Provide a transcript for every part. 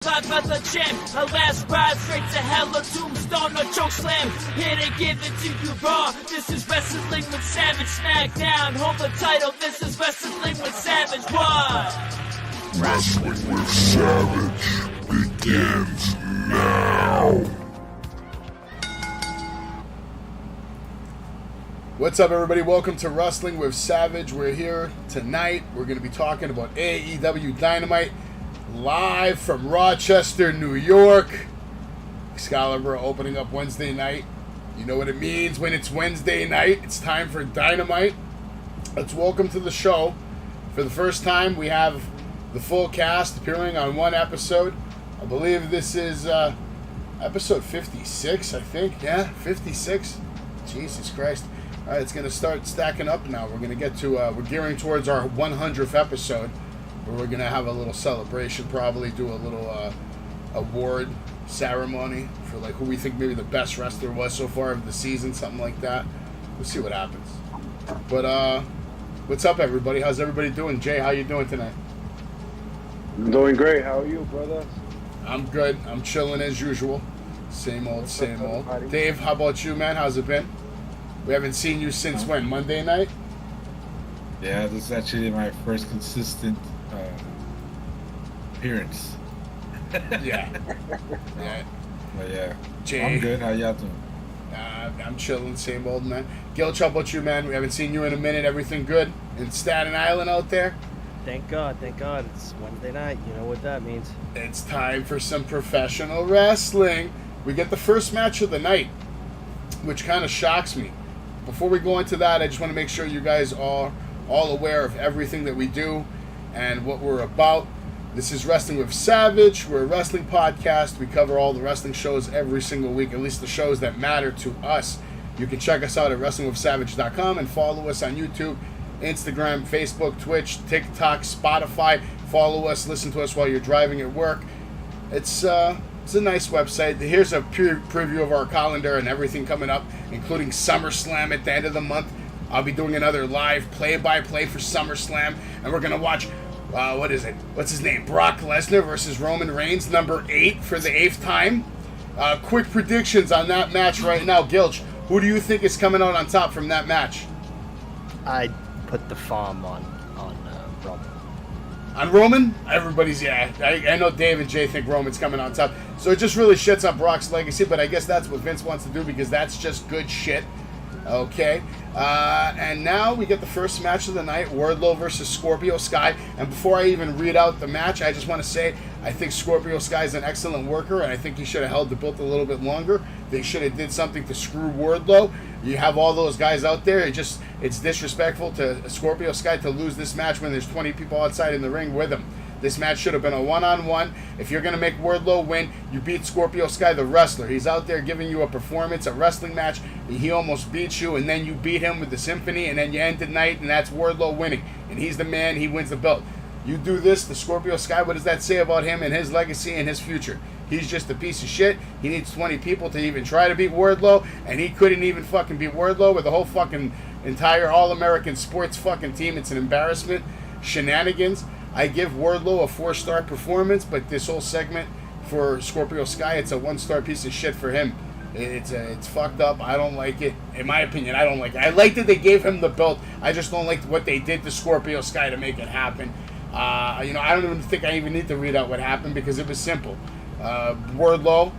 By the champ, a last ride straight to hell, a tombstone, a choke slam. Here to give it to you raw. This is Wrestling with Savage. SmackDown, hold the title. This is Wrestling with Savage. What? Wrestling with Savage begins now. What's up, everybody? Welcome to Wrestling with Savage. We're here tonight. We're going to be talking about AEW Dynamite. Live from Rochester, New York. Excalibur opening up Wednesday night. You know what it means when it's Wednesday night. It's time for Dynamite. Let's welcome to the show. For the first time, we have the full cast appearing on one episode. I believe this is episode 56, I think. Yeah, 56. Jesus Christ. All right, it's going to start stacking up now. We're going to get to, we're gearing towards our 100th episode. We're going to have a little celebration, probably do a little award ceremony for like who we think maybe the best wrestler was so far of the season, something like that. We'll see what happens. But what's up, everybody? How's everybody doing? Jay, how you doing tonight? I'm doing great. How are you, brother? I'm good. I'm chilling as usual. Same old, same old. Dave, how about you, man? How's it been? We haven't seen you since when? Monday night? Yeah, this is actually my first consistent appearance. Yeah. Yeah. But yeah, Jay, I'm good. How y'all doing? I'm chilling, same old, man. Gilch, how about you, man? We haven't seen you in a minute. Everything good in Staten Island out there? Thank God. It's Wednesday night. You know what that means. It's time for some professional wrestling. We get the first match of the night, which kind of shocks me. Before we go into that, I just want to make sure you guys are all aware of everything that we do and what we're about. This is Wrestling with Savage. We're a wrestling podcast. We cover all the wrestling shows every single week, at least the shows that matter to us. You can check us out at WrestlingWithSavage.com and follow us on YouTube, Instagram, Facebook, Twitch, TikTok, Spotify. Follow us, listen to us while you're driving at work. It's a nice website. Here's a preview of our calendar and everything coming up, including SummerSlam at the end of the month. I'll be doing another live play-by-play for SummerSlam, and we're going to watch, what is it? What's his name? Brock Lesnar versus Roman Reigns, number 8 for the 8th time. Quick predictions on that match right now. Gilch, who do you think is coming out on top from that match? I put the farm on Roman. On Roman? Everybody's, yeah. I know Dave and Jay think Roman's coming on top. So it just really shits on Brock's legacy, but I guess that's what Vince wants to do because that's just good shit. Okay, and now we get the first match of the night, Wardlow versus Scorpio Sky. And before I even read out the match, I just want to say I think Scorpio Sky is an excellent worker, and I think he should have held the belt a little bit longer. They should have did something to screw Wardlow. You have all those guys out there. It's disrespectful to Scorpio Sky to lose this match when there's 20 people outside in the ring with him. This match should have been a one-on-one. If you're going to make Wardlow win, you beat Scorpio Sky, the wrestler. He's out there giving you a performance, a wrestling match. He almost beats you, and then you beat him with the Symphony, and then you end the night, and that's Wardlow winning. And he's the man. He wins the belt. You do this to Scorpio Sky, what does that say about him and his legacy and his future? He's just a piece of shit. He needs 20 people to even try to beat Wardlow, and he couldn't even fucking beat Wardlow with the whole fucking entire All-American sports fucking team. It's an embarrassment. Shenanigans. I give Wardlow a 4-star performance, but this whole segment for Scorpio Sky, it's a 1-star piece of shit for him. It's fucked up. I don't like it. In my opinion, I don't like it. I like that they gave him the belt. I just don't like what they did to Scorpio Sky to make it happen. I don't even think I even need to read out what happened because it was simple. Wardlow,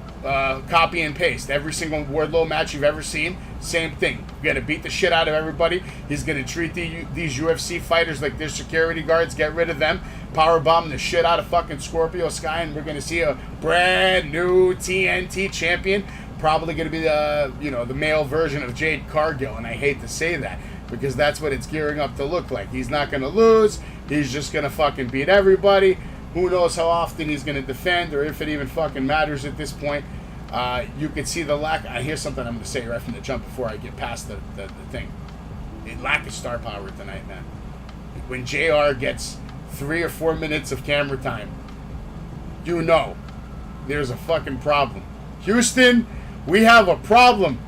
copy and paste. Every single Wardlow match you've ever seen, same thing. You're going to beat the shit out of everybody. He's going to treat these UFC fighters like they're security guards, get rid of them, powerbomb the shit out of fucking Scorpio Sky, and we're going to see a brand new TNT champion. Probably going to be the male version of Jade Cargill, and I hate to say that because that's what it's gearing up to look like. He's not going to lose. He's just going to fucking beat everybody. Who knows how often he's going to defend or if it even fucking matters at this point. You could see the lack. Here's something I'm going to say right from the jump before I get past the thing. Lack of star power tonight, man. When JR gets 3 or 4 minutes of camera time, you know there's a fucking problem. Houston, we have a problem.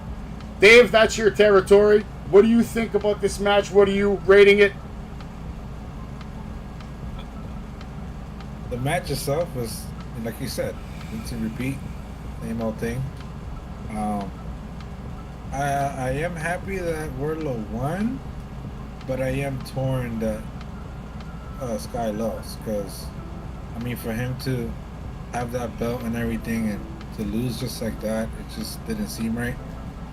Dave, that's your territory. What do you think about this match? What are you rating it? The match itself was and like you said, rinse and repeat, same old thing. I am happy that Wardlow won, but I am torn that Sky lost, because I mean, for him to have that belt and everything and to lose just like that, it just didn't seem right.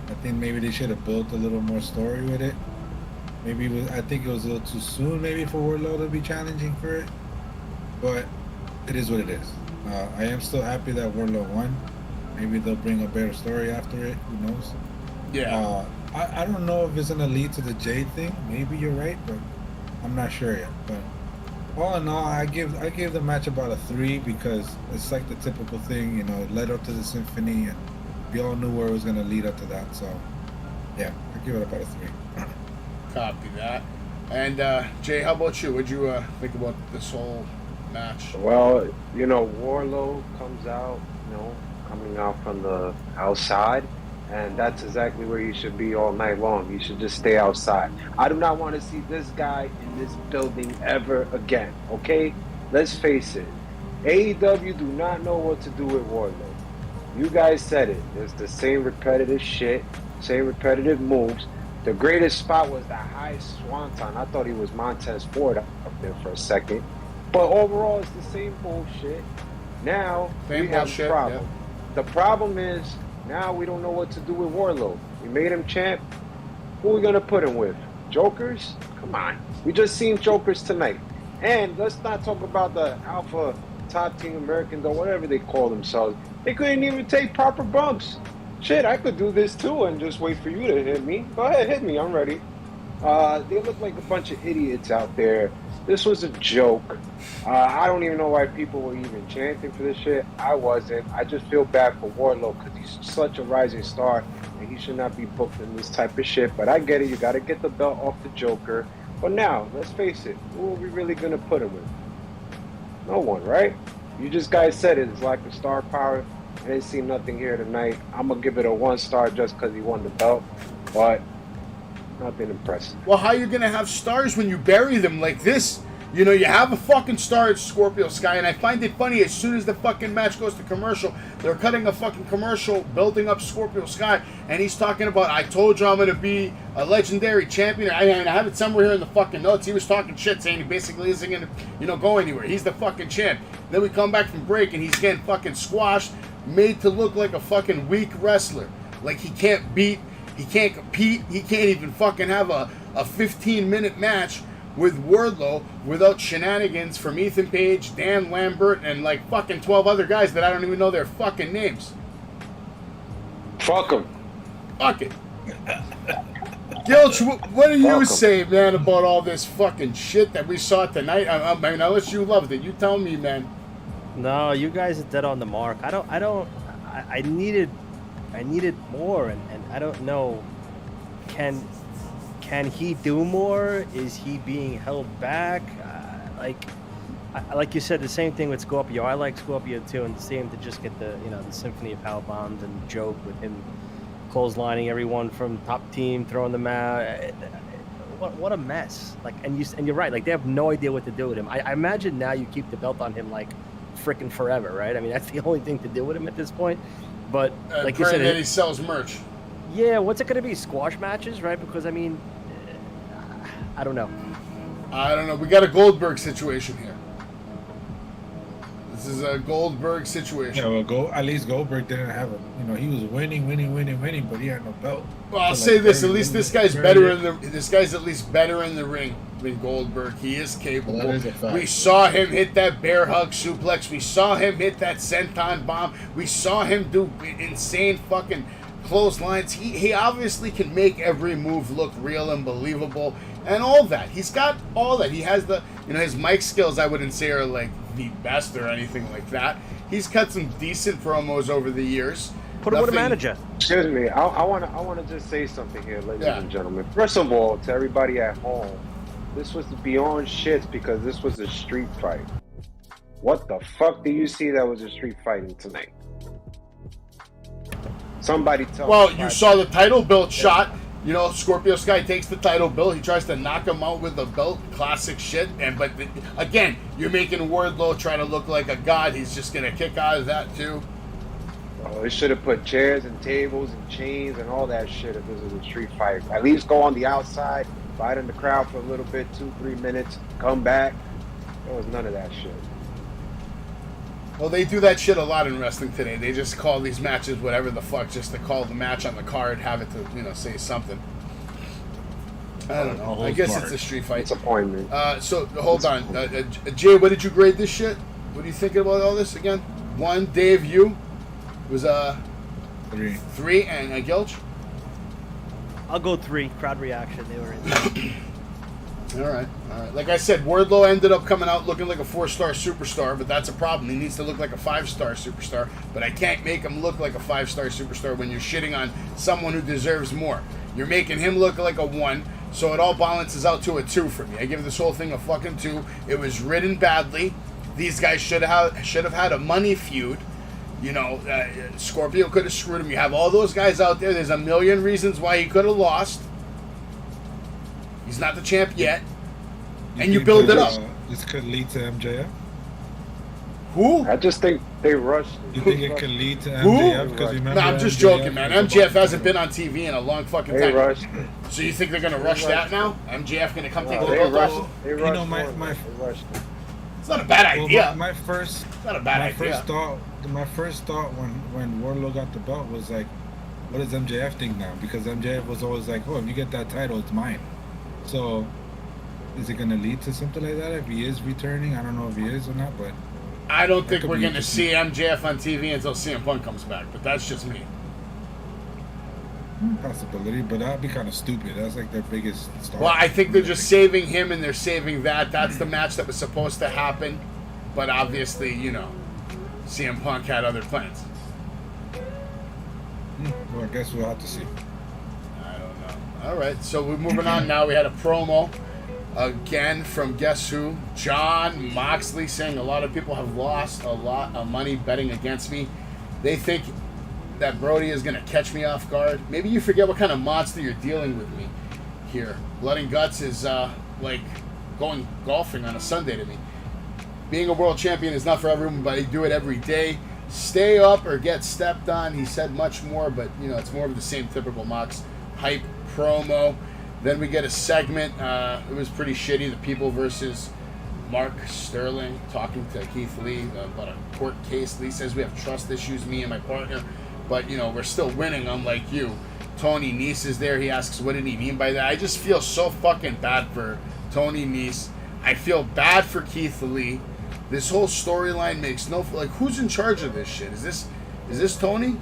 I think maybe they should have built a little more story with it. Maybe I think it was a little too soon maybe for Wardlow to be challenging for it, but it is what it is. I am still happy that Wardlow won. Maybe they'll bring a better story after it. Who knows? Yeah. I don't know if it's gonna lead to the Jade thing. Maybe you're right, but I'm not sure yet. But all in all, I give the match about a 3 because it's like the typical thing, you know. It led up to the symphony, and we all knew where it was gonna lead up to that. So yeah, I give it about a 3. Copy that. And Jay, how about you? What'd you think about this whole match? Well, you know, Warlow comes out, you know, coming out from the outside, and that's exactly where you should be all night long. You should just stay outside. I do not want to see this guy in this building ever again, okay? Let's face it. AEW do not know what to do with Warlow. You guys said it. It's the same repetitive shit, same repetitive moves. The greatest spot was the high swanton. I thought he was Montez Ford up there for a second. But overall, it's the same bullshit. Now, we have a problem. Yeah. The problem is, now we don't know what to do with Wardlow. We made him champ. Who are we going to put him with? Jokers? Come on. We just seen Jokers tonight. And let's not talk about the Alpha Top Team Americans or whatever they call themselves. They couldn't even take proper bumps. Shit, I could do this too and just wait for you to hit me. Go ahead, hit me. I'm ready. They look like a bunch of idiots out there. This was a joke. I don't even know why people were even chanting for this shit. I wasn't. I just feel bad for Wardlow because he's such a rising star and he should not be booked in this type of shit. But I get it. You got to get the belt off the Joker. But now, let's face it. Who are we really going to put him with? No one, right? You just guys said it. It's like the star power. I didn't see nothing here tonight. I'm going to give it a 1 star just because he won the belt. But nothing impressive. Well, how are you going to have stars when you bury them like this? You know, you have a fucking star at Scorpio Sky, and I find it funny, as soon as the fucking match goes to commercial, they're cutting a fucking commercial building up Scorpio Sky, and he's talking about, I told you I'm going to be a legendary champion. I have it somewhere here in the fucking notes. He was talking shit, saying he basically isn't going to, you know, go anywhere. He's the fucking champ. Then we come back from break, and he's getting fucking squashed, made to look like a fucking weak wrestler. Like, he can't beat, he can't compete, he can't even fucking have a 15-minute match with Wardlow without shenanigans from Ethan Page, Dan Lambert, and like fucking 12 other guys that I don't even know their fucking names. Fuck them. Fuck it. Gilch, what do you say, man, about all this fucking shit that we saw tonight? I mean, unless you loved it, you tell me, man. No, you guys are dead on the mark. I needed more, and I don't know. Can he do more? Is he being held back? Like you said, the same thing with Scorpio. I like Scorpio too, and to see him to just get the symphony of power bombs and joke with him clotheslining everyone from top team, throwing them out. What a mess! Like, and you're right. Like, they have no idea what to do with him. I imagine now you keep the belt on him like freaking forever, right? I mean, that's the only thing to do with him at this point. But like you said, that he sells merch. Yeah, what's it going to be? Squash matches, right? Because I mean, I don't know. We got a Goldberg situation here. This is a Goldberg situation. Yeah, well, at least Goldberg didn't have a. You know, he was winning, but he had no belt. Well, I'll say this: at least this guy's better in the. This guy's at least better in the ring than Goldberg. He is capable. Well, that is a fact. We saw him hit that bear hug suplex. We saw him hit that senton bomb. We saw him do insane fucking clotheslines. He obviously can make every move look real and believable, and all that. He's got all that. He has the, his mic skills. I wouldn't say are like the best or anything like that. He's cut some decent promos over the years. Put him with a manager. Excuse me. I want to just say something here, ladies and gentlemen. First of all, to everybody at home, this was beyond shits because this was a street fight. What the fuck do you see that was a street fighting tonight? Somebody tell me. Well, you saw the title belt shot. You know, Scorpio Sky takes the title belt. He tries to knock him out with the belt. Classic shit. Again, you're making Wardlow try to look like a god. He's just going to kick out of that, too. Oh, they should have put chairs and tables and chains and all that shit if this was a street fight. At least go on the outside, fight in the crowd for a little bit, 2-3 minutes, come back. There was none of that shit. Well, they do that shit a lot in wrestling today. They just call these matches whatever the fuck, just to call the match on the card, have it to, say something. I don't know. I guess it's a street fight. Disappointment. So, hold on. Jay, what did you grade this shit? What are you thinking about all this again? 1, Dave, you? Was 3 and Gilch? I'll go 3. Crowd reaction. They were in. All right. Like I said, Wardlow ended up coming out looking like a 4-star superstar, but that's a problem. He needs to look like a 5-star superstar, but I can't make him look like a 5-star superstar when you're shitting on someone who deserves more. You're making him look like a 1, so it all balances out to a 2 for me. I give this whole thing a fucking 2. It was written badly. These guys should have had a money feud. Scorpio could have screwed him. You have all those guys out there. There's a million reasons why he could have lost. He's not the champ yet. And you build it up. This could lead to MJF? Who? I just think they rushed. You think it could lead to Who? MJF? Because remember, I'm just MJF joking, man. was MJF about to hasn't go. been on TV in a long fucking They time. rushed. So you think they're going to rush that now? MJF going to come take the They belt rushed. off? They rushed. my- They rushed. It's not a bad idea. My first It's not a bad idea. My first thought when Wardlow got the belt was like, what does MJF think now? Because MJF was always like, oh, if you get that title, it's mine. So is it going to lead to something like that if he is returning? I don't know if he is or not, but I don't think could we're be going to see MJF on TV until CM Punk comes back, but that's just me. possibility. But that'd be kind of stupid. That's like their biggest star. Well, I think they're just saving him and they're saving that. That's the match that was supposed to happen, but obviously, CM Punk had other plans. Well, I guess we'll have to see. I don't know. All right, so we're moving on now. We had a promo again from guess who? John Moxley, saying a lot of people have lost a lot of money betting against me. They think that Brody is going to catch me off guard. Maybe you forget what kind of monster you're dealing with me here. Blood and Guts is like going golfing on a Sunday to me. Being a world champion is not for everyone, but I do it every day. Stay up or get stepped on. He said much more, but it's more of the same typical Mox hype promo. Then we get a segment. It was pretty shitty. The People versus Mark Sterling talking to Keith Lee about a court case. Lee says we have trust issues, me and my partner, but we're still winning, unlike you. Tony Nese is there. He asks, what did he mean by that? I just feel so fucking bad for Tony Nese. I feel bad for Keith Lee. This whole storyline makes no... Like, who's in charge of this shit? Is this Tony?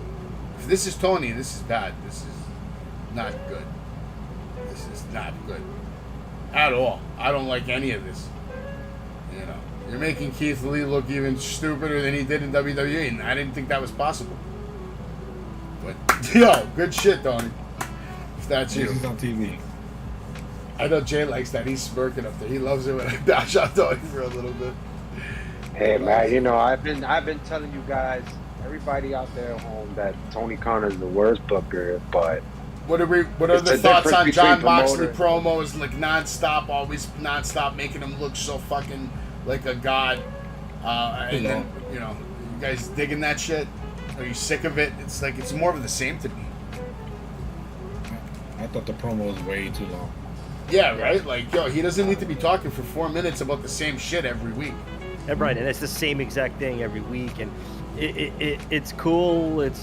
If this is Tony, this is bad. This is not good. This is not good. At all. I don't like any of this. You're making Keith Lee look even stupider than he did in WWE, and I didn't think that was possible. But, good shit, Tony. If that's you. He's on TV. I know Jay likes that. He's smirking up there. He loves it when I bash out Tony for a little bit. Hey man, I've been telling you guys, everybody out there at home, that Tony Khan is the worst booker, but What are the thoughts on John Moxley promos, like always nonstop, making him look so fucking like a god? And then, you guys digging that shit? Are you sick of it? It's like it's more of the same to me. I thought the promo was way too long. Yeah, right? Like, he doesn't need to be talking for 4 minutes about the same shit every week. Right, and it's the same exact thing every week, and it's cool. It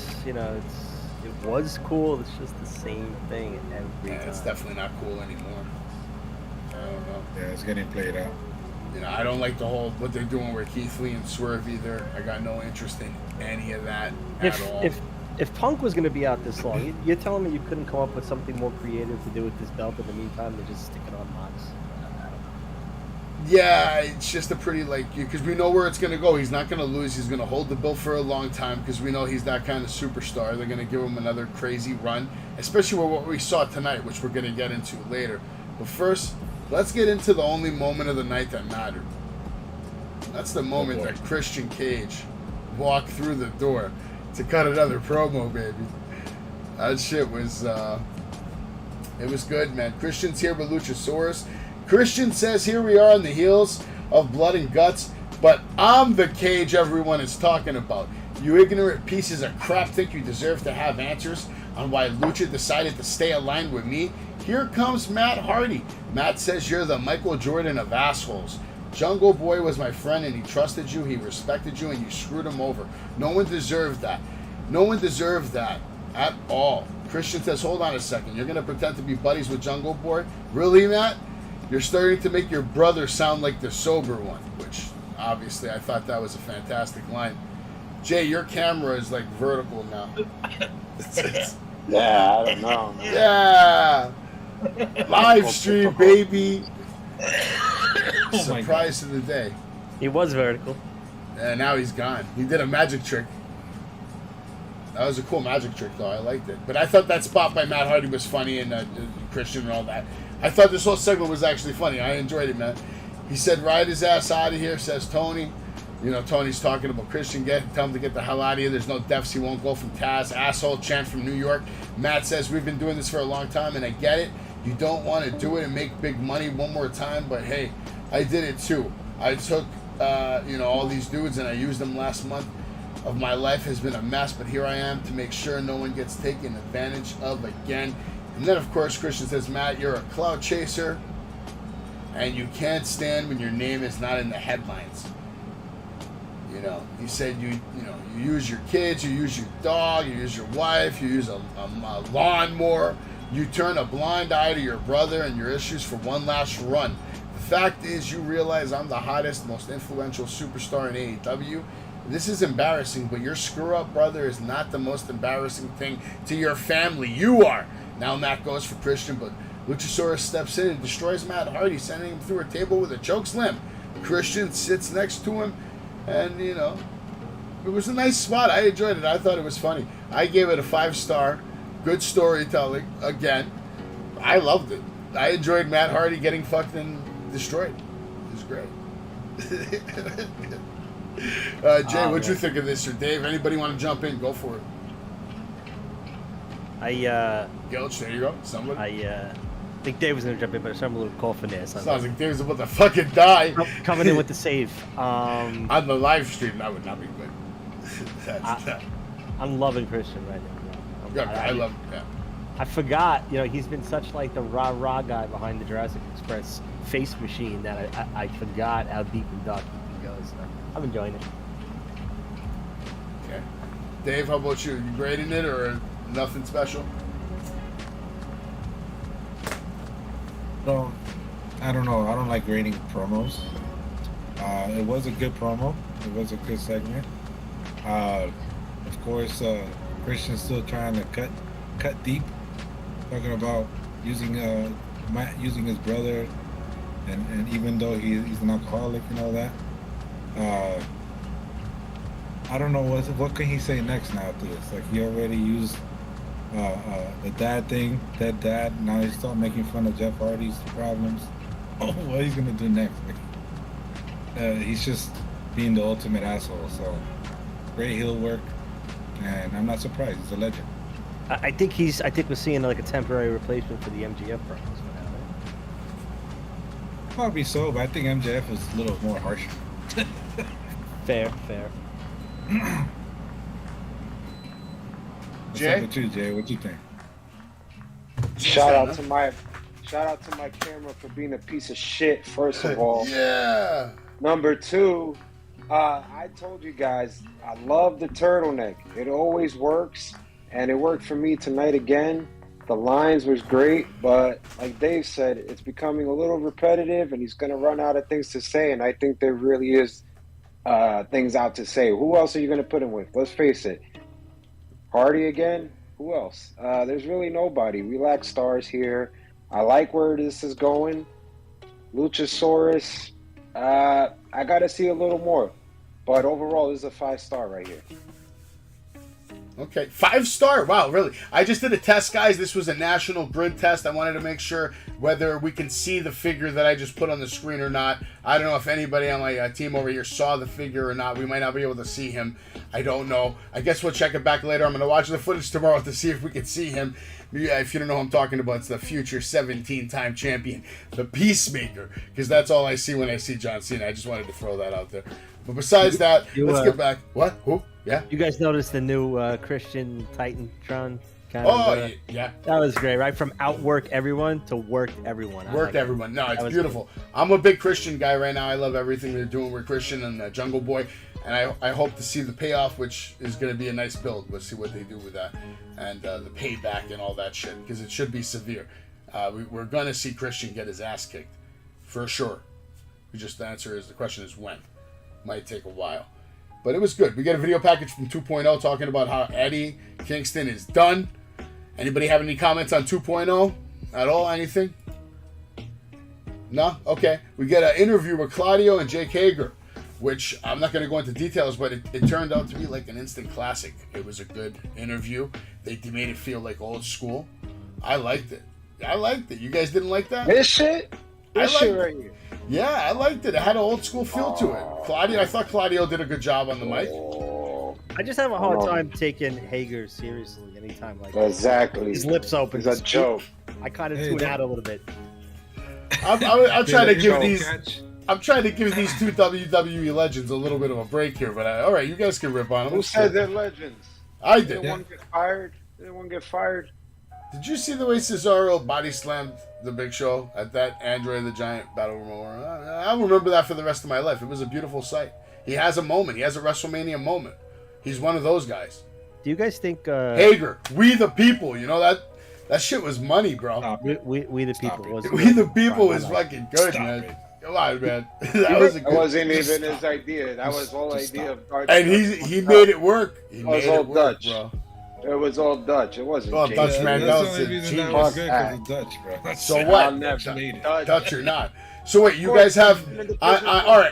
was cool. It's just the same thing every time. It's definitely not cool anymore. I don't know. Yeah, it's getting played out. I don't like the whole what they're doing with Keith Lee and Swerve either. I got no interest in any of that at all. If Punk was going to be out this long, you're telling me you couldn't come up with something more creative to do with this belt in the meantime than just stick it on Mox? Yeah, it's just a pretty, because we know where it's going to go. He's not going to lose. He's going to hold the belt for a long time because we know he's that kind of superstar. They're going to give him another crazy run, especially with what we saw tonight, which we're going to get into later. But first, let's get into the only moment of the night that mattered. That's the moment that Christian Cage walked through the door to cut another promo, baby. That shit was It was good, man. Christian's here with Luchasaurus. Christian says, here we are on the heels of Blood and Guts, but I'm the cage everyone is talking about. You ignorant pieces of crap think you deserve to have answers on why Lucha decided to stay aligned with me? Here comes Matt Hardy. Matt says you're the Michael Jordan of assholes. Jungle Boy was my friend and he trusted you, he respected you, and you screwed him over. No one deserved that. No one deserved that at all. Christian says, hold on a second. You're going to pretend to be buddies with Jungle Boy? Really, Matt? You're starting to make your brother sound like the sober one, which obviously I thought that was a fantastic line. Jay, your camera is like vertical now. Yeah, I don't know. Yeah. Live stream, baby. Oh Surprise of the day. He was vertical. And now he's gone. He did a magic trick. That was a cool magic trick, though. I liked it. But I thought that spot by Matt Hardy was funny and Christian and all that. I thought this whole segment was actually funny. I enjoyed it, man. He said, ride his ass out of here, says Tony. You know, Tony's talking about Christian. Tell him to get the hell out of here. There's no deaths. He won't go from Taz. Asshole chant from New York. Matt says, we've been doing this for a long time, and I get it. You don't want to do it and make big money one more time, but hey, I did it too. I took, all these dudes and I used them last month of my life. Has been a mess, but here I am to make sure no one gets taken advantage of again. And then, of course, Christian says, Matt, you're a clout chaser, and you can't stand when your name is not in the headlines. You know, he said you use your kids, you use your dog, you use your wife, you use a lawnmower. You turn a blind eye to your brother and your issues for one last run. The fact is, you realize I'm the hottest, most influential superstar in AEW. This is embarrassing, but your screw-up brother is not the most embarrassing thing to your family. You are. Now Matt goes for Christian, but Luchasaurus steps in and destroys Matt Hardy, sending him through a table with a chokeslam. Christian sits next to him, and, it was a nice spot. I enjoyed it. I thought it was funny. I gave it a 5-star. Good storytelling. Again, I loved it. I enjoyed Matt Hardy getting fucked and destroyed. It was great. Jay, what'd you think of this? Or Dave, anybody want to jump in? Go for it. Gilch, there you go. Somebody. I think Dave was going to jump in, but I saw him a little coughing there. So sounds like Dave's about to fucking die. Coming in with the save. On the live stream, that would not be good. I'm loving Christian right now. I love him, yeah. I forgot, he's been such like the rah-rah guy behind the Jurassic Express face machine that I forgot how deep and dark he goes. So I'm enjoying it. Okay. Dave, how about you? You grading it or nothing special? No, I don't know. I don't like grading promos. It was a good promo. It was a good segment. Of course, Christian's still trying to cut deep, talking about using his brother, and even though he's an alcoholic and all that, I don't know what can he say next now after this. Like, he already used the dad thing, dead dad. Now he's still making fun of Jeff Hardy's problems. Oh, what he's gonna do next? Like, he's just being the ultimate asshole. So great heel work. And I'm not surprised. He's a legend. I think we're seeing like a temporary replacement for the MGF promos for now, right? Probably so, but I think MJF was a little more harsh. Fair. What's up with you, Jay? What you think? Shout out to my camera for being a piece of shit, first of all. Yeah. Number 2, I told you guys, I love the turtleneck. It always works, and it worked for me tonight again. The lines was great, but like Dave said, it's becoming a little repetitive, and he's going to run out of things to say, and I think there really is things out to say. Who else are you going to put him with? Let's face it. Hardy again? Who else? There's really nobody. We lack stars here. I like where this is going. Luchasaurus, I got to see a little more. But overall, this is a 5-star right here. Okay, 5-star. Wow, really? I just did a test, guys. This was a national grid test. I wanted to make sure whether we can see the figure that I just put on the screen or not. I don't know if anybody on my team over here saw the figure or not. We might not be able to see him. I don't know. I guess we'll check it back later. I'm going to watch the footage tomorrow to see if we can see him. Yeah, if you don't know who I'm talking about, it's the future 17-time champion, the Peacemaker, because that's all I see when I see John Cena. I just wanted to throw that out there. But besides that, let's get back. What? Who? Yeah? You guys noticed the new Christian Titantron? Yeah. That was great, right? From outwork everyone to work everyone. Worked everyone. No, it's beautiful. Great. I'm a big Christian guy right now. I love everything they're doing with Christian and Jungle Boy. And I hope to see the payoff, which is going to be a nice build. We'll see what they do with that. And the payback and all that shit. Because it should be severe. We're going to see Christian get his ass kicked. For sure. The question is when. Might take a while. But it was good. We got a video package from 2.0 talking about how Eddie Kingston is done. Anybody have any comments on 2.0 at all? Anything? No? Okay. We get an interview with Claudio and Jake Hager, which I'm not going to go into details, but it turned out to be like an instant classic. It was a good interview. They made it feel like old school. I liked it. You guys didn't like that? This shit? This shit right here. Yeah, I liked it. It had an old school feel to it. I thought Claudio did a good job on the mic. I just have a hard time taking Hager seriously anytime like exactly. His lips open. It's a joke. I kind of tune out a little bit. I'm trying to give these. I'm trying to give these two WWE legends a little bit of a break here, but all right, you guys can rip on them. Who said they're legends? I did. Did one get fired? Did one get fired? Did you see the way Cesaro body slammed the Big Show at that Andre the Giant Battle Memorial? I'll remember that for the rest of my life. It was a beautiful sight. He has a moment. He has a WrestleMania moment. He's one of those guys. Do you guys think Hager, we the people, you know that shit was money, bro. We the people was We the people is fucking good, man. Come on, man. That wasn't even his idea. That was all idea of Dutch. And he made it work. He made it work, Dutch. Bro. It was all Dutch. It wasn't Dutch, man. That's the only reason that was good because of Dutch, bro. So what? Dutch or not. So wait, you guys have... All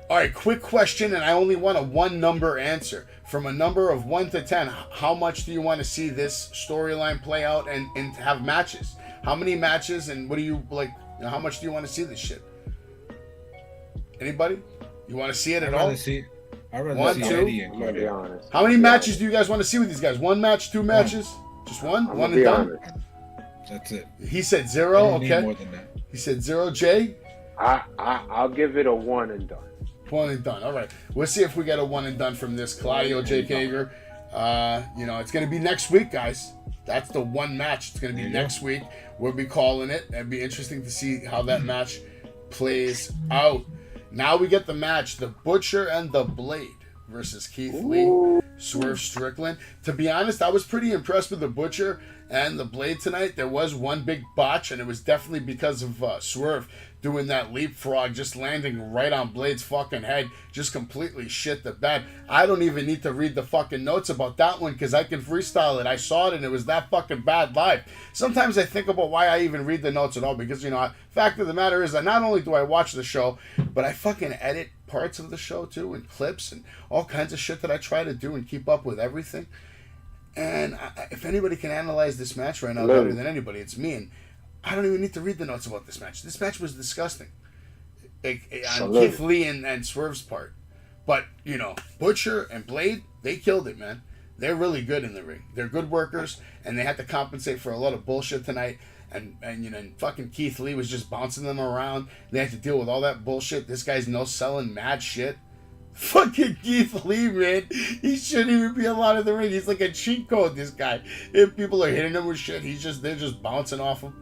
right. Quick question, and I only want a one-number answer. From a number of 1 to 10, how much do you want to see this storyline play out and have matches? How many matches, and what do you, like, how much do you want to see this shit? Anybody? You want to see it at all? I'd rather 1, see 2? Eddie and Carter. Be honest. How many matches do you guys want to see with these guys? 1 match, 2 matches? Just one? One and done? That's it. He said 0, okay. More than that. He said 0, Jay? I'll give it a 1 and done. 1 and done. All right. We'll see if we get a 1 and done from this Claudio Jake Hager. It's going to be next week, guys. That's the one match. It's going to be next week. We'll be calling it. It'd be interesting to see how that match plays out. Now we get the match, the Butcher and the Blade versus Keith Lee, Swerve Strickland. To be honest, I was pretty impressed with the Butcher and the Blade tonight. There was one big botch, and it was definitely because of Swerve doing that leapfrog, just landing right on Blade's fucking head, just completely shit the bed. I don't even need to read the fucking notes about that one because I can freestyle it. I saw it and it was that fucking bad live. Sometimes I think about why I even read the notes at all because, fact of the matter is that not only do I watch the show, but I fucking edit parts of the show too and clips and all kinds of shit that I try to do and keep up with everything. And if anybody can analyze this match right now better than anybody, it's me. And I don't even need to read the notes about this match. This match was disgusting. On Keith Lee and Swerve's part. But, Butcher and Blade, they killed it, man. They're really good in the ring. They're good workers, and they had to compensate for a lot of bullshit tonight. And fucking Keith Lee was just bouncing them around. They had to deal with all that bullshit. This guy's no-selling mad shit. Fucking Keith Lee, man. He shouldn't even be allowed in the ring. He's like a cheat code, this guy. If people are hitting him with shit, they're just bouncing off him.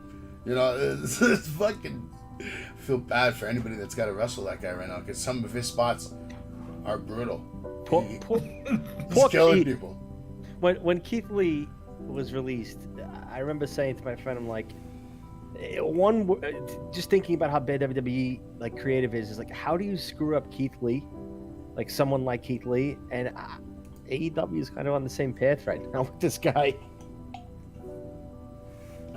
It's fucking... I feel bad for anybody that's got to wrestle that guy right now because some of his spots are brutal. He's killing Keith. people. When Keith Lee was released, I remember saying to my friend, I'm like, just thinking about how bad WWE like creative is like, how do you screw up Keith Lee? Like someone like Keith Lee, and AEW is kind of on the same path right now with this guy.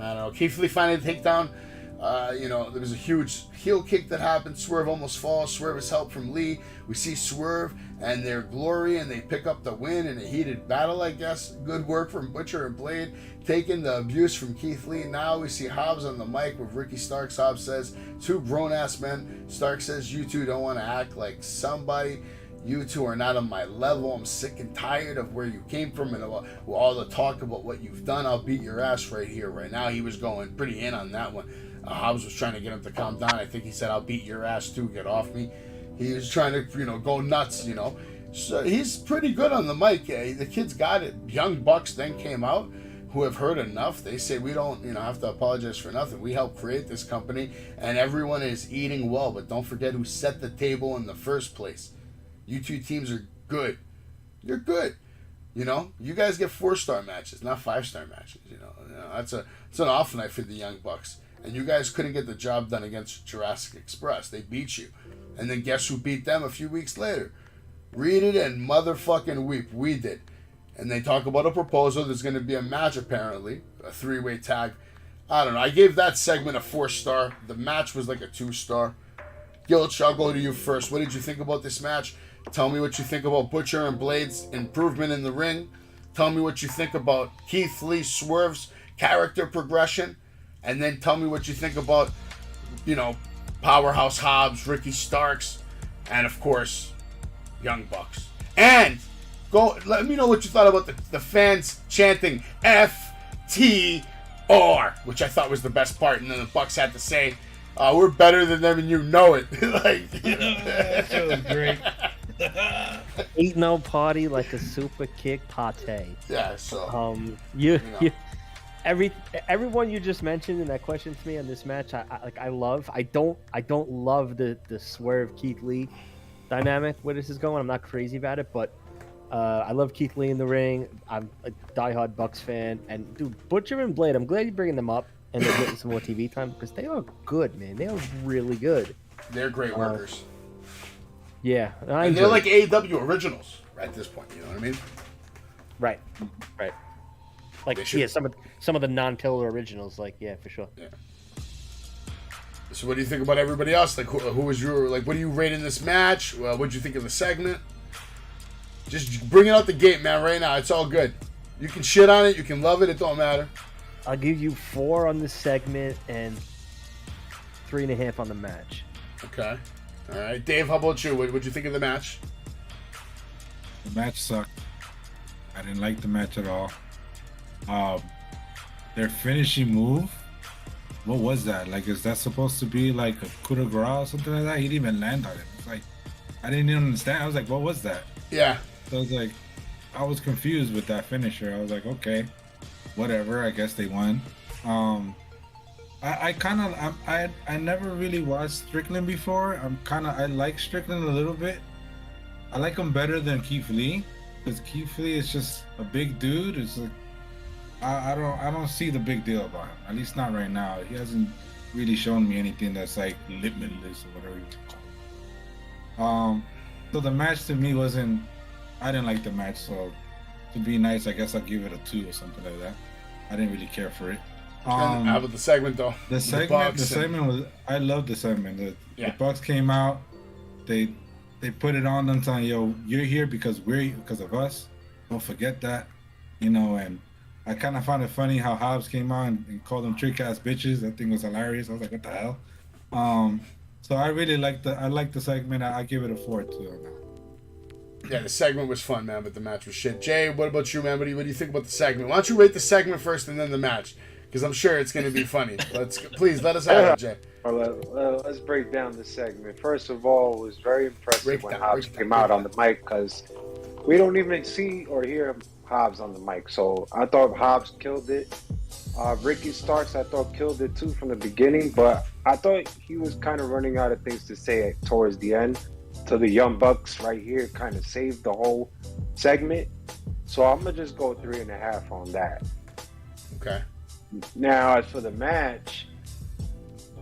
I don't know. Keith Lee finally take down There was a huge heel kick that happened. Swerve almost falls. Swerve has help from Lee. We see Swerve and their glory, and they pick up the win in a heated battle, I guess. Good work from Butcher and Blade, taking the abuse from Keith Lee. Now we see Hobbs on the mic with Ricky Starks. Hobbs says, two grown-ass men. Starks says, you two don't want to act like somebody. You two are not on my level. I'm sick and tired of where you came from and all the talk about what you've done. I'll beat your ass right here, right now. He was going pretty in on that one. Hobbs was trying to get him to calm down. I think he said, I'll beat your ass too, get off me. He was trying to, go nuts, So he's pretty good on the mic. The kid's got it. Young Bucks then came out, who have heard enough. They say, we don't, have to apologize for nothing. We helped create this company, and everyone is eating well. But don't forget who set the table in the first place. You two teams are good. You're good. You guys get 4-star matches, not 5-star matches. It's an off night for the Young Bucks. And you guys couldn't get the job done against Jurassic Express. They beat you. And then guess who beat them a few weeks later? Read it and motherfucking weep. We did. And they talk about a proposal. There's going to be a match, apparently. A 3-way tag. I don't know. I gave that segment a 4-star. The match was like a 2-star. Gilch, I'll go to you first. What did you think about this match? Tell me what you think about Butcher and Blade's improvement in the ring. Tell me what you think about Keith Lee Swerve's character progression. And then tell me what you think about, Powerhouse Hobbs, Ricky Starks, and of course, Young Bucks. And let me know what you thought about the fans chanting FTR, which I thought was the best part. And then the Bucks had to say, we're better than them and you know it. That shit was great. Ain't no party like a super kick pate. Yeah, so. Everyone you just mentioned in that question to me on this match, I love. I don't love the Swerve Keith Lee dynamic where this is going. I'm not crazy about it, but I love Keith Lee in the ring. I'm a diehard Bucks fan, and dude, Butcher and Blade. I'm glad you're bringing them up and they're getting some more TV time because they are good, man. They are really good. They're great workers. Yeah, and they're like AEW originals at this point. You know what I mean? Right. Like some of the non-pillar originals, for sure. Yeah. So what do you think about everybody else? Like who was your what do you rate in this match? What did you think of the segment? Just bring it out the gate, man. Right now, it's all good. You can shit on it, you can love it. It don't matter. I'll give you 4 on the segment and 3.5 on the match. Okay. All right, Dave. How about you? What'd you think of the match? The match sucked. I didn't like the match at all. Their finishing move, what was that? Is that supposed to be like a coup de grace or something like that? He didn't even land on it. It's I didn't even understand. I was like, what was that? Yeah. So I was confused with that finisher. I was like, okay, whatever. I guess they won. I never really watched Strickland before. I like Strickland a little bit. I like him better than Keith Lee because Keith Lee is just a big dude. It's I don't see the big deal about him. At least not right now. He hasn't really shown me anything that's limitless or whatever you call it. So the match to me wasn't. I didn't like the match. So to be nice, I guess I'll give it a 2 or something like that. I didn't really care for it. How about the segment though? The segment was. I loved the segment. The Bucks came out. They put it on them, saying, "Yo, you're here because of us. Don't forget that." And I kind of found it funny how Hobbs came out and called them trick ass bitches. That thing was hilarious. I was like, what the hell? So I really liked the segment. I give it a 4 too on that. Yeah, the segment was fun, man, but the match was shit. Jay, what about you, man? What do you think about the segment? Why don't you rate the segment first and then the match? Because I'm sure it's going to be funny. Please let us have it, Jay. Let's break down the segment. First of all, it was very impressive when Hobbs came out on the mic because we don't even see or hear Hobbs on the mic. So I thought Hobbs killed it. Ricky Starks, I thought, killed it too from the beginning, but I thought he was kind of running out of things to say towards the end. So the Young Bucks right here kind of saved the whole segment. So I'm going to just go 3.5 on that. Okay. Now, as for the match,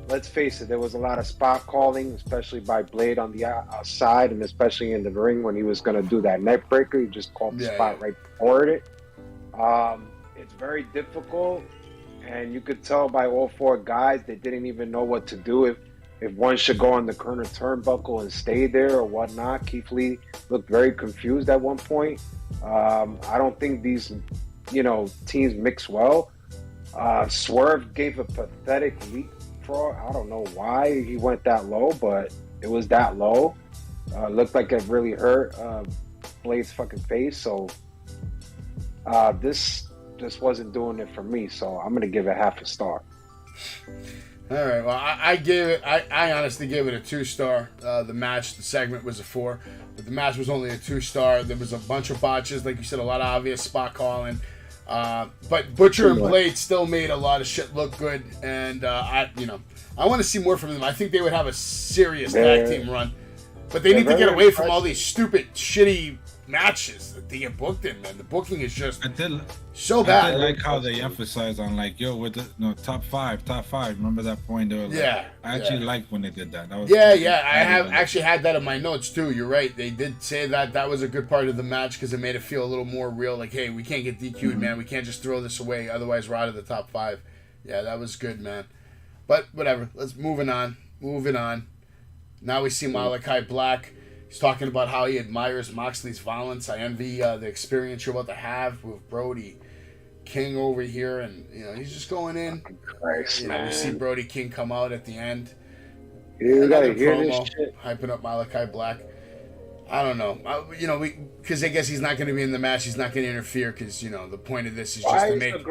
let's face it, there was a lot of spot calling, especially by Blade on the outside, and especially in the ring when he was going to do that neck breaker. He just called the spot right before it. It's very difficult, and you could tell by all four guys they didn't even know what to do if one should go on the corner turnbuckle and stay there or whatnot. Keith Lee looked very confused at one point. I don't think these, teams mix well. Swerve gave a pathetic leapfrog. I don't know why he went that low, but it was that low. Looked like it really hurt Blade's fucking face. So this just wasn't doing it for me. So I'm gonna give it half a star. All right. Well, I honestly gave it a 2-star. The segment was a 4, but the match was only a 2-star. There was a bunch of botches, like you said, a lot of obvious spot calling. But Butcher and Blade still made a lot of shit look good, and I want to see more from them. I think they would have a serious tag team run, but they need to get away from all these stupid, shitty matches that they get booked in. Man, the booking is just so bad. I like how they emphasize on with the top five. Remember that point? They were I actually liked when they did that. That was I have actually had that in my notes too. You're right. They did say that was a good part of the match because it made it feel a little more real. Like, hey, we can't get DQ'd, man. We can't just throw this away. Otherwise, we're out of the top 5. Yeah, that was good, man. But whatever. Let's moving on. Now we see Malachi Black. He's talking about how he admires Moxley's violence. I envy the experience you're about to have with Brody King over here, and he's just going in. Christ, we see Brody King come out at the end. You gotta hear this shit. Hyping up Malachi Black. I don't know. Because I guess he's not going to be in the match. He's not going to interfere because, the point of this is just to make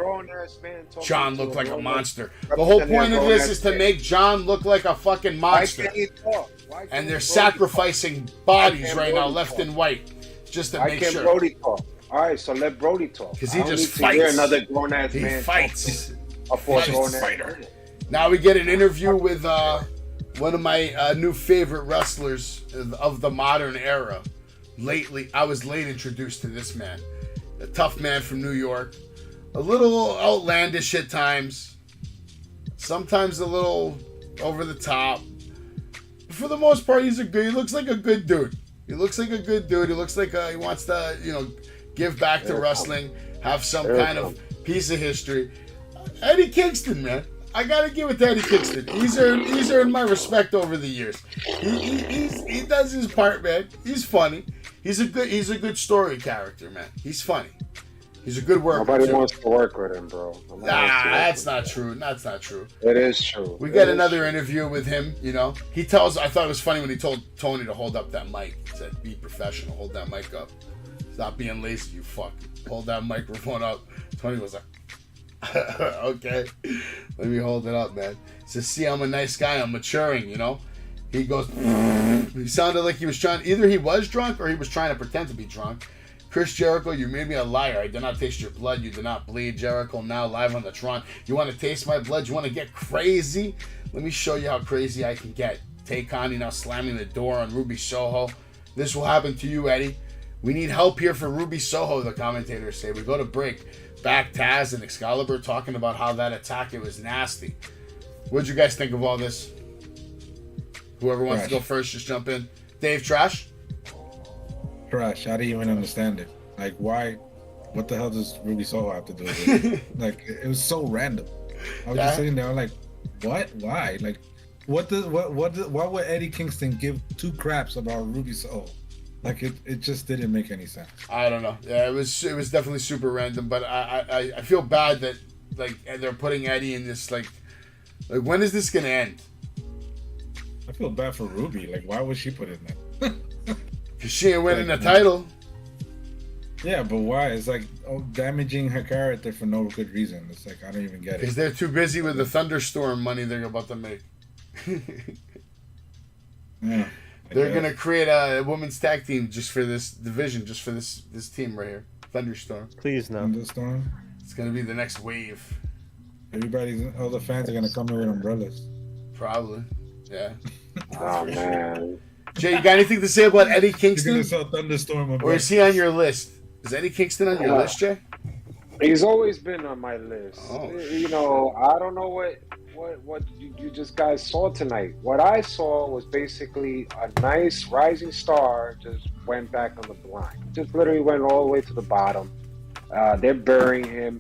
John look like a monster. The whole point of this is to make John look like a fucking monster. Why can't he talk? And they're sacrificing bodies right now, left and right, just to make sure. Why can't Brody talk? All right, so let Brody talk. Because he just fights. Hear another grown-ass man. He fights. He's a fighter. Now we get an interview with one of my new favorite wrestlers of the modern era. Lately, I was late introduced to this man. A tough man from New York. A little outlandish at times. Sometimes a little over the top. But for the most part, he looks like a good dude. He looks like he wants to, give back to wrestling, have some kind of piece of history. Eddie Kingston, man. I gotta give it to Eddie Kingston. He's earned my respect over the years. He does his part, man. He's funny. He's a good story character, man. He's funny. He's a good worker. Nobody wants to work with him, bro. That's not true. That's not true. It is true. We got another interview with him. I thought it was funny when he told Tony to hold up that mic. He said, "Be professional. Hold that mic up. Stop being lazy, you fuck. Hold that microphone up." Tony was like, "Okay, let me hold it up, man." He says, "See, I'm a nice guy. I'm maturing, He goes, he sounded like he was either he was drunk or he was trying to pretend to be drunk. Chris Jericho, you made me a liar. I did not taste your blood. You did not bleed. Jericho, now live on the Tron. You want to taste my blood? You want to get crazy? Let me show you how crazy I can get. Tay Conti now slamming the door on Ruby Soho. This will happen to you, Eddie. We need help here for Ruby Soho, the commentators say. We go to break. Back Taz and Excalibur talking about how that attack, it was nasty. What'd you guys think of all this? Whoever wants to go first, just jump in. Dave, trash? Trash. I didn't even understand it. Like, why? What the hell does Ruby Soho have to do with it? Like, it was so random. I was just sitting there, like, what? Why? Like, why would Eddie Kingston give 2 craps about Ruby Soho? Like, it just didn't make any sense. I don't know. Yeah, it was definitely super random, but I feel bad that, like, they're putting Eddie in this, like when is this gonna end? I feel bad for Ruby. Like, why would she put in that? Because she ain't winning the title. Yeah, but why? It's like damaging her character for no good reason. It's like, I don't even get it. Because they're too busy with the Thunderstorm money they're about to make. Yeah. They're going to create a women's tag team just for this division, just for this team right here. Thunderstorm. Please no. Thunderstorm? It's going to be the next wave. All the fans are going to come in with umbrellas. Probably. Yeah. Oh, man. Jay, you got anything to say about Eddie Kingston? Thunderstorm or is he on your list? Is Eddie Kingston on your list, Jay? He's always been on my list. Oh. I don't know what you just guys saw tonight. What I saw was basically a nice rising star just went back on the blind. Just literally went all the way to the bottom. They're burying him.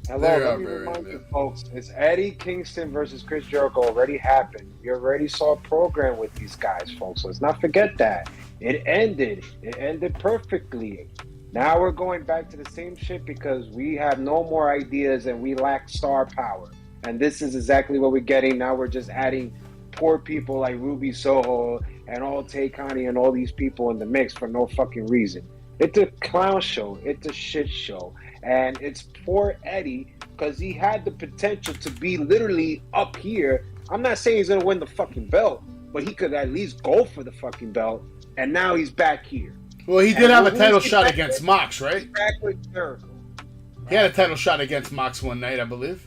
Hello, They are let me very remind you, good. folks. It's Eddie Kingston versus Chris Jericho already happened. You already saw a program with these guys, folks. Let's not forget that. It ended. It ended perfectly. Now we're going back to the same shit because we have no more ideas and we lack star power. And this is exactly what we're getting. Now we're just adding poor people like Ruby Soho and all Tay Connie and all these people in the mix for no fucking reason. It's a clown show. It's a shit show. And it's poor Eddie because he had the potential to be literally up here. I'm not saying he's going to win the fucking belt, but he could at least go for the fucking belt. And now he's back here. Well, he did And have a who's title he shot back against with? Mox, right? He's back with Jericho. He had a title shot against Mox one night, I believe.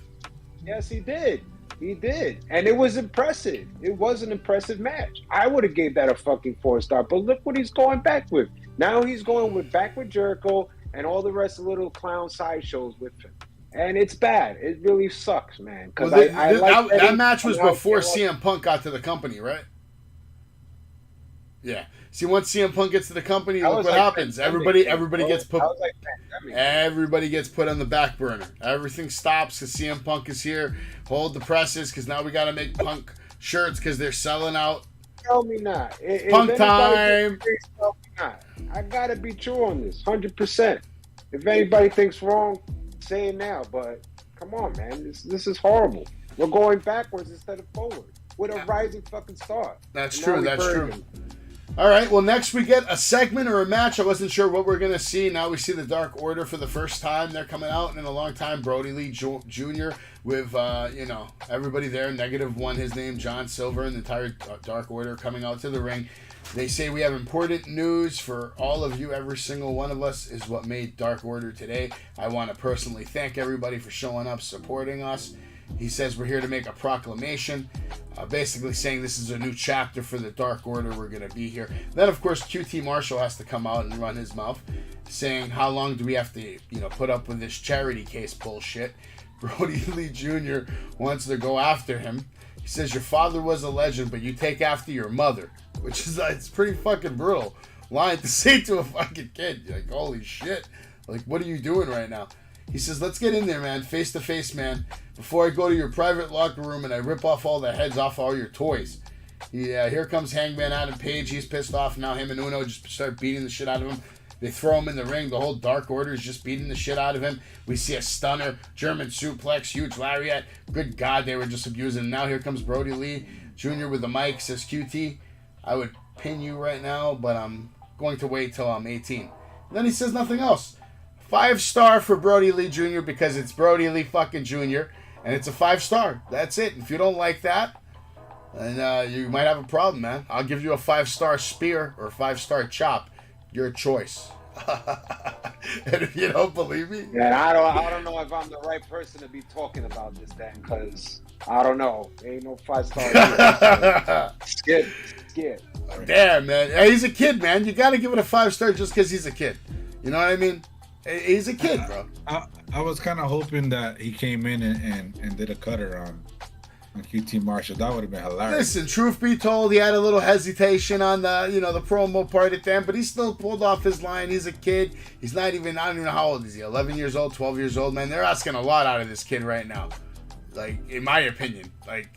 Yes, he did. He did. And it was impressive. It was an impressive match. I would have gave that a fucking 4-star. But look what he's going back with. Now he's going back with Jericho and all the rest of the little clown sideshows with him. And it's bad. It really sucks, man. Because Well, I like that match was and I- before CM Punk got to the company, right? Yeah. See, once CM Punk gets to the company, That look was what like happens. pandemic, Everybody bro. gets put. That was like pandemic. Everybody gets put on the back burner. Everything stops because CM Punk is here. Hold the presses because now we got to make Punk shirts because they're selling out. Tell me not. If Punk anybody time. thinks, tell me not. I gotta be true on this, 100%. If anybody thinks wrong, say it now. But come on, man, this is horrible. We're going backwards instead of forward with a rising fucking star. That's And true. now we That's burned true. him. All right. Well, next we get a segment or a match. I wasn't sure what we're gonna see. Now we see the Dark Order for the first time. They're coming out in a long time. Brody Lee Jr. with everybody there. -1. His name John Silver and the entire Dark Order coming out to the ring. They say we have important news for all of you. Every single one of us is what made Dark Order today. I want to personally thank everybody for showing up, supporting us. He says we're here to make a proclamation, basically saying this is a new chapter for the Dark Order. We're going to be here. Then, of course, QT Marshall has to come out and run his mouth, saying how long do we have to, put up with this charity case bullshit. Brody Lee Jr. wants to go after him. He says your father was a legend, but you take after your mother, which is it's pretty fucking brutal line to say to a fucking kid. You're like, holy shit, like what are you doing right now? He says, let's get in there, man, face to face, man, before I go to your private locker room and I rip off all the heads off all your toys. Yeah, here comes Hangman Adam Page. He's pissed off now. Him and Uno just start beating the shit out of him. They throw him in the ring. The whole Dark Order is just beating the shit out of him. We see a stunner, German suplex, huge lariat. Good God, they were just abusing him. Now here comes Brody Lee Jr. with the mic. Says, QT, I would pin you right now, but I'm going to wait till I'm 18. And then he says nothing else. 5-star for Brody Lee Jr. because it's Brody Lee fucking Jr. And it's a 5-star. That's it. If you don't like that, then you might have a problem, man. I'll give you a 5-star spear or a 5-star chop. Your choice. And if you don't believe me, Yeah, I don't know if I'm the right person to be talking about this then, because I don't know. Ain't no 5-star. Skip. damn, man. Hey, he's a kid, man. You got to give it a 5-star just because he's a kid. You know what I mean? He's a kid, bro. I was kind of hoping that he came in and did a cutter on QT Marshall. That would have been hilarious. Listen, truth be told, he had a little hesitation on the the promo part at the end, but he still pulled off his line. He's a kid. He's not even, I don't even know how old is he, 11 years old, 12 years old, man. They're asking a lot out of this kid right now. Like, in my opinion. Like,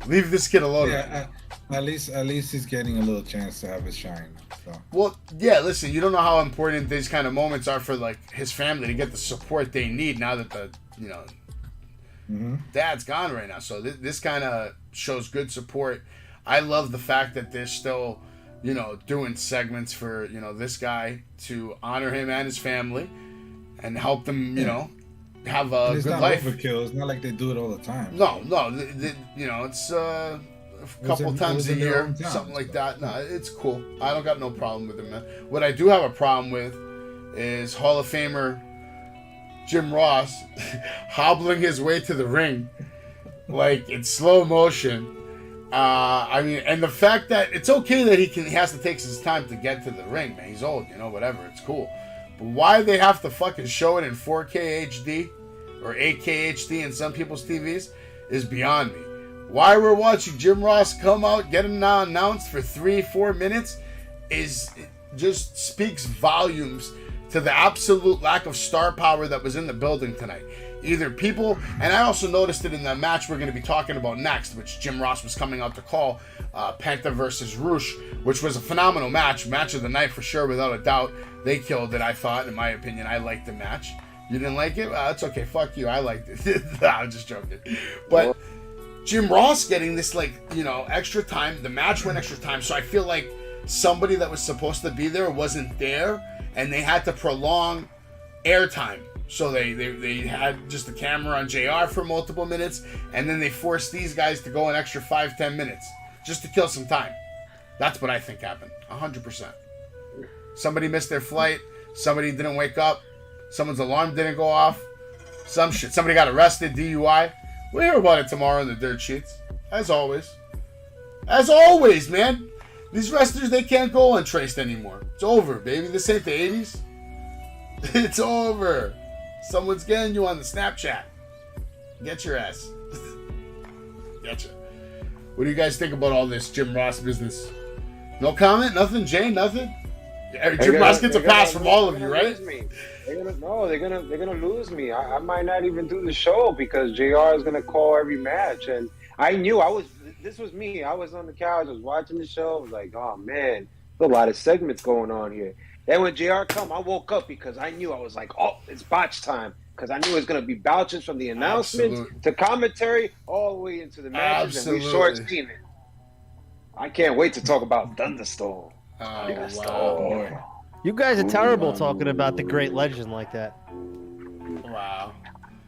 leave this kid alone. Yeah, at least he's getting a little chance to have his shine. So. Well, yeah, listen, you don't know how important these kind of moments are for, like, his family to get the support they need now that the, dad's gone right now. So this kind of shows good support. I love the fact that they're still, doing segments for, this guy to honor him and his family and help them, have a It's good not life. overkill. It's not like they do it all the time. No, it's a couple times a in their year, own town, something like so. that. No, it's cool. I don't got no problem with it, man. What I do have a problem with is Hall of Famer Jim Ross hobbling his way to the ring, like in slow motion. And the fact that it's okay that he has to take his time to get to the ring, man. He's old, whatever. It's cool. But why they have to fucking show it in 4K HD or 8K HD in some people's TVs is beyond me. Why we're watching Jim Ross come out, get him now announced for 3-4 minutes just speaks volumes to the absolute lack of star power that was in the building tonight. Either people, and I also noticed it in the match we're going to be talking about next, which Jim Ross was coming out to call, Penta versus Roosh, which was a phenomenal match of the night for sure, without a doubt. They killed it, I thought, in my opinion. I liked the match. You didn't like it? It's okay, fuck you, I liked it. I'm just joking. But Jim Ross getting this, like, you know, extra time, the match went extra time, so I feel like somebody that was supposed to be there wasn't there, and they had to prolong airtime. So they had just the camera on JR for multiple minutes, and then they forced these guys to go an extra 5-10 minutes just to kill some time. That's what I think happened, 100%. Somebody missed their flight, somebody didn't wake up, someone's alarm didn't go off, some shit. Somebody got arrested, DUI. We'll hear about it tomorrow in the dirt sheets, as always. As always, man. These wrestlers, they can't go untraced anymore. It's over, baby. This ain't the 80s. It's over. Someone's getting you on the Snapchat. Get your ass. Getcha. What do you guys think about all this Jim Ross business? No comment? Nothing? Jay? Nothing? Jim Ross gets a pass from all of you, right? They're gonna lose me. I might not even do the show because JR is gonna call every match, and I knew this was me. I was on the couch, I was watching the show. I was like, oh man, there's a lot of segments going on here. Then when JR come, I woke up because I knew, I was like, oh, it's botch time. Because I knew it was going to be bouches from the announcements to commentary all the way into the matches, and we short-seen it. I can't wait to talk about Thunderstorm. Wow. You guys are terrible talking about the great legend like that. Wow.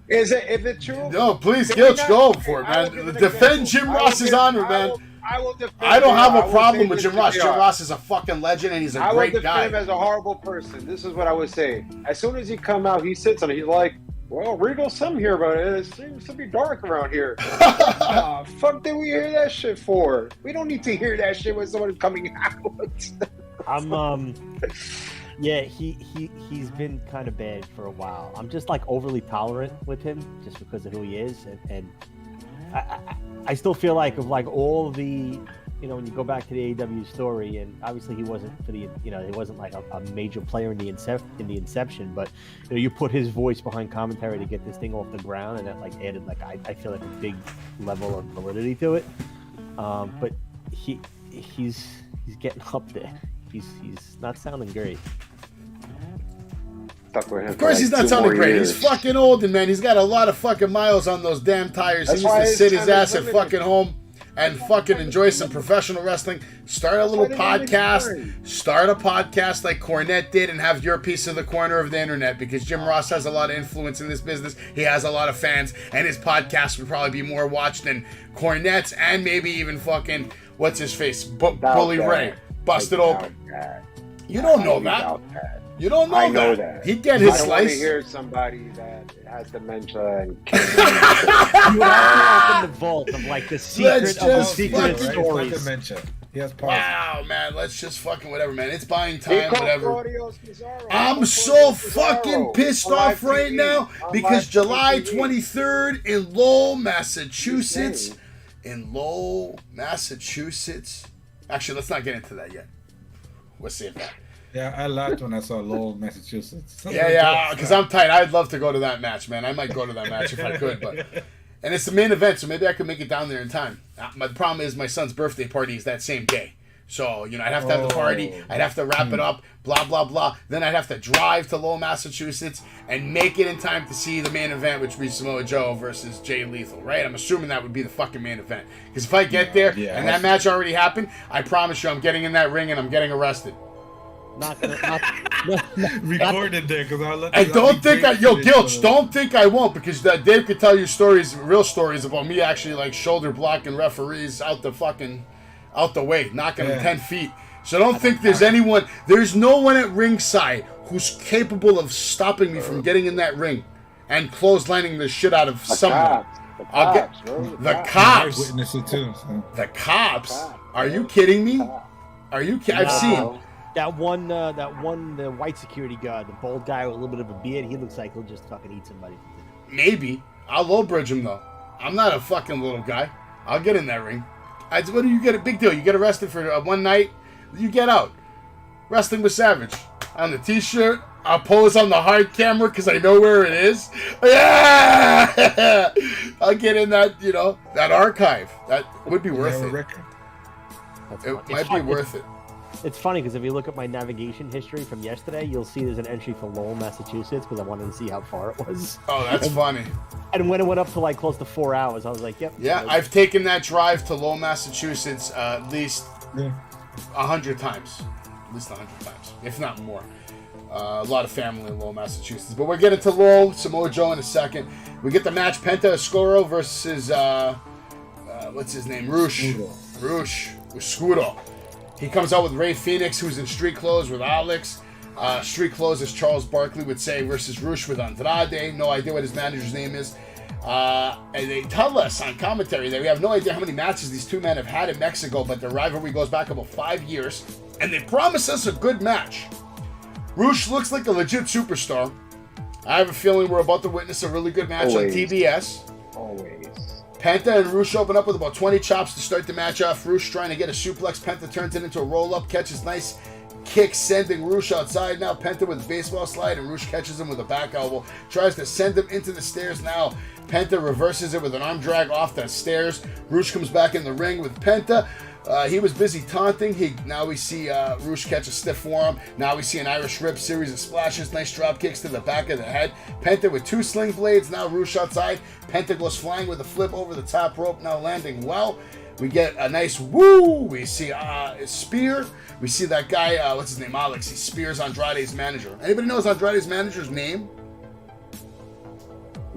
Is it true? No, please, Gilch, go for it, man. Defend Jim Ross's honor, man. I don't have a problem with Jim Ross. Jim Ross is a fucking legend, and he's a great guy. I would defend him as a horrible person. This is what I would say. As soon as he come out, he sits on it. He's like, well, Regal's something here about it. It seems to be dark around here. Fuck did we hear that shit for? We don't need to hear that shit when someone's coming out. Yeah, he's been kind of bad for a while. I'm just like overly tolerant with him just because of who he is, and I still feel like of like all the, you know, when you go back to the AEW story, and obviously he wasn't for the, you know, he wasn't like a major player in the inception, but you know, you put his voice behind commentary to get this thing off the ground, and that like added like I feel like a big level of validity to it. But he's getting up there. He's not sounding great. Of course he's not sounding great. He's fucking old, and man, he's got a lot of fucking miles on those damn tires. He needs to sit his ass at fucking home and fucking enjoy some professional wrestling. Start a little podcast. Start a podcast like Cornette did and have your piece of the corner of the internet, because Jim Ross has a lot of influence in this business. He has a lot of fans, and his podcast would probably be more watched than Cornette's, and maybe even fucking, what's his face? Bully Ray. Busted open. You don't know that. You don't know, that. He'd get his slice. I don't want to hear somebody that has dementia and you have to open the vault of like the secret stories. Dementia. He has pauses. Wow, man. Let's just fucking whatever, man. It's buying time, whatever. I'm so fucking pissed off right now because July 23rd in Lowell, Massachusetts. Actually, let's not get into that yet. We'll save that. Yeah, I laughed when I saw Lowell, Massachusetts. Yeah, because I'm tight. I'd love to go to that match, man. I might go to that match if I could, and it's the main event, so maybe I could make it down there in time. The problem is my son's birthday party is that same day. So, you know, I'd have to have the party, I'd have to wrap it up, blah, blah, blah. Then I'd have to drive to Lowell, Massachusetts, and make it in time to see the main event, which would be Samoa Joe versus Jay Lethal, right? I'm assuming that would be the fucking main event. Because if I get there and that match already happened, I promise you I'm getting in that ring and I'm getting arrested. Recorded there, because Gilch, don't think I won't, because Dave could tell you real stories about me actually like shoulder blocking referees out the way, knocking them 10 feet. So don't think there's no one at ringside who's capable of stopping me from getting in that ring and clotheslining the shit out of someone. The cops. Witness it too. So. The cops. Are you kidding me? I've seen. That one, the white security guard, the bald guy with a little bit of a beard, he looks like he'll just fucking eat somebody. Maybe. I'll low bridge him, though. I'm not a fucking little guy. I'll get in that ring. What do you get? A big deal. You get arrested for one night, you get out. Wrestling with Savage. On the t-shirt, I'll pull this on the hard camera because I know where it is. Yeah! I'll get in that, that archive. That would be worth it. That's It fun. might be worth it. It's funny because if you look at my navigation history from yesterday, you'll see there's an entry for Lowell, Massachusetts, because I wanted to see how far it was. Oh, that's funny. And when it went up to like close to 4 hours, I was like, yep. Yeah, I've taken that drive to Lowell, Massachusetts at least 100 times. At least 100 times, if not more. A lot of family in Lowell, Massachusetts. But we're getting to Lowell, Samoa Joe in a second. We get the match Penta Escuro versus, what's his name? Roosh. Escuro. He comes out with Rey Fenix, who's in street clothes with Alex. Street clothes, as Charles Barkley would say, versus Roosh with Andrade. No idea what his manager's name is. And they tell us on commentary that we have no idea how many matches these two men have had in Mexico, but their rivalry goes back about 5 years. And they promise us a good match. Roosh looks like a legit superstar. I have a feeling we're about to witness a really good match on TBS. Always. Penta and Roosh open up with about 20 chops to start the match off. Roosh trying to get a suplex. Penta turns it into a roll-up, catches nice kick, sending Roosh outside. Now Penta with a baseball slide, and Roosh catches him with a back elbow. Tries to send him into the stairs. Now Penta reverses it with an arm drag off the stairs. Roosh comes back in the ring with Penta. He was busy taunting. Now we see Roosh catch a stiff forearm. Now we see an Irish Rip, series of splashes, nice drop kicks to the back of the head. Penta with 2 sling blades. Now Roosh outside. Penta goes flying with a flip over the top rope. Now landing well. We get a nice woo. We see a spear. We see that guy, what's his name, Alex. He spears Andrade's manager. Anybody knows Andrade's manager's name?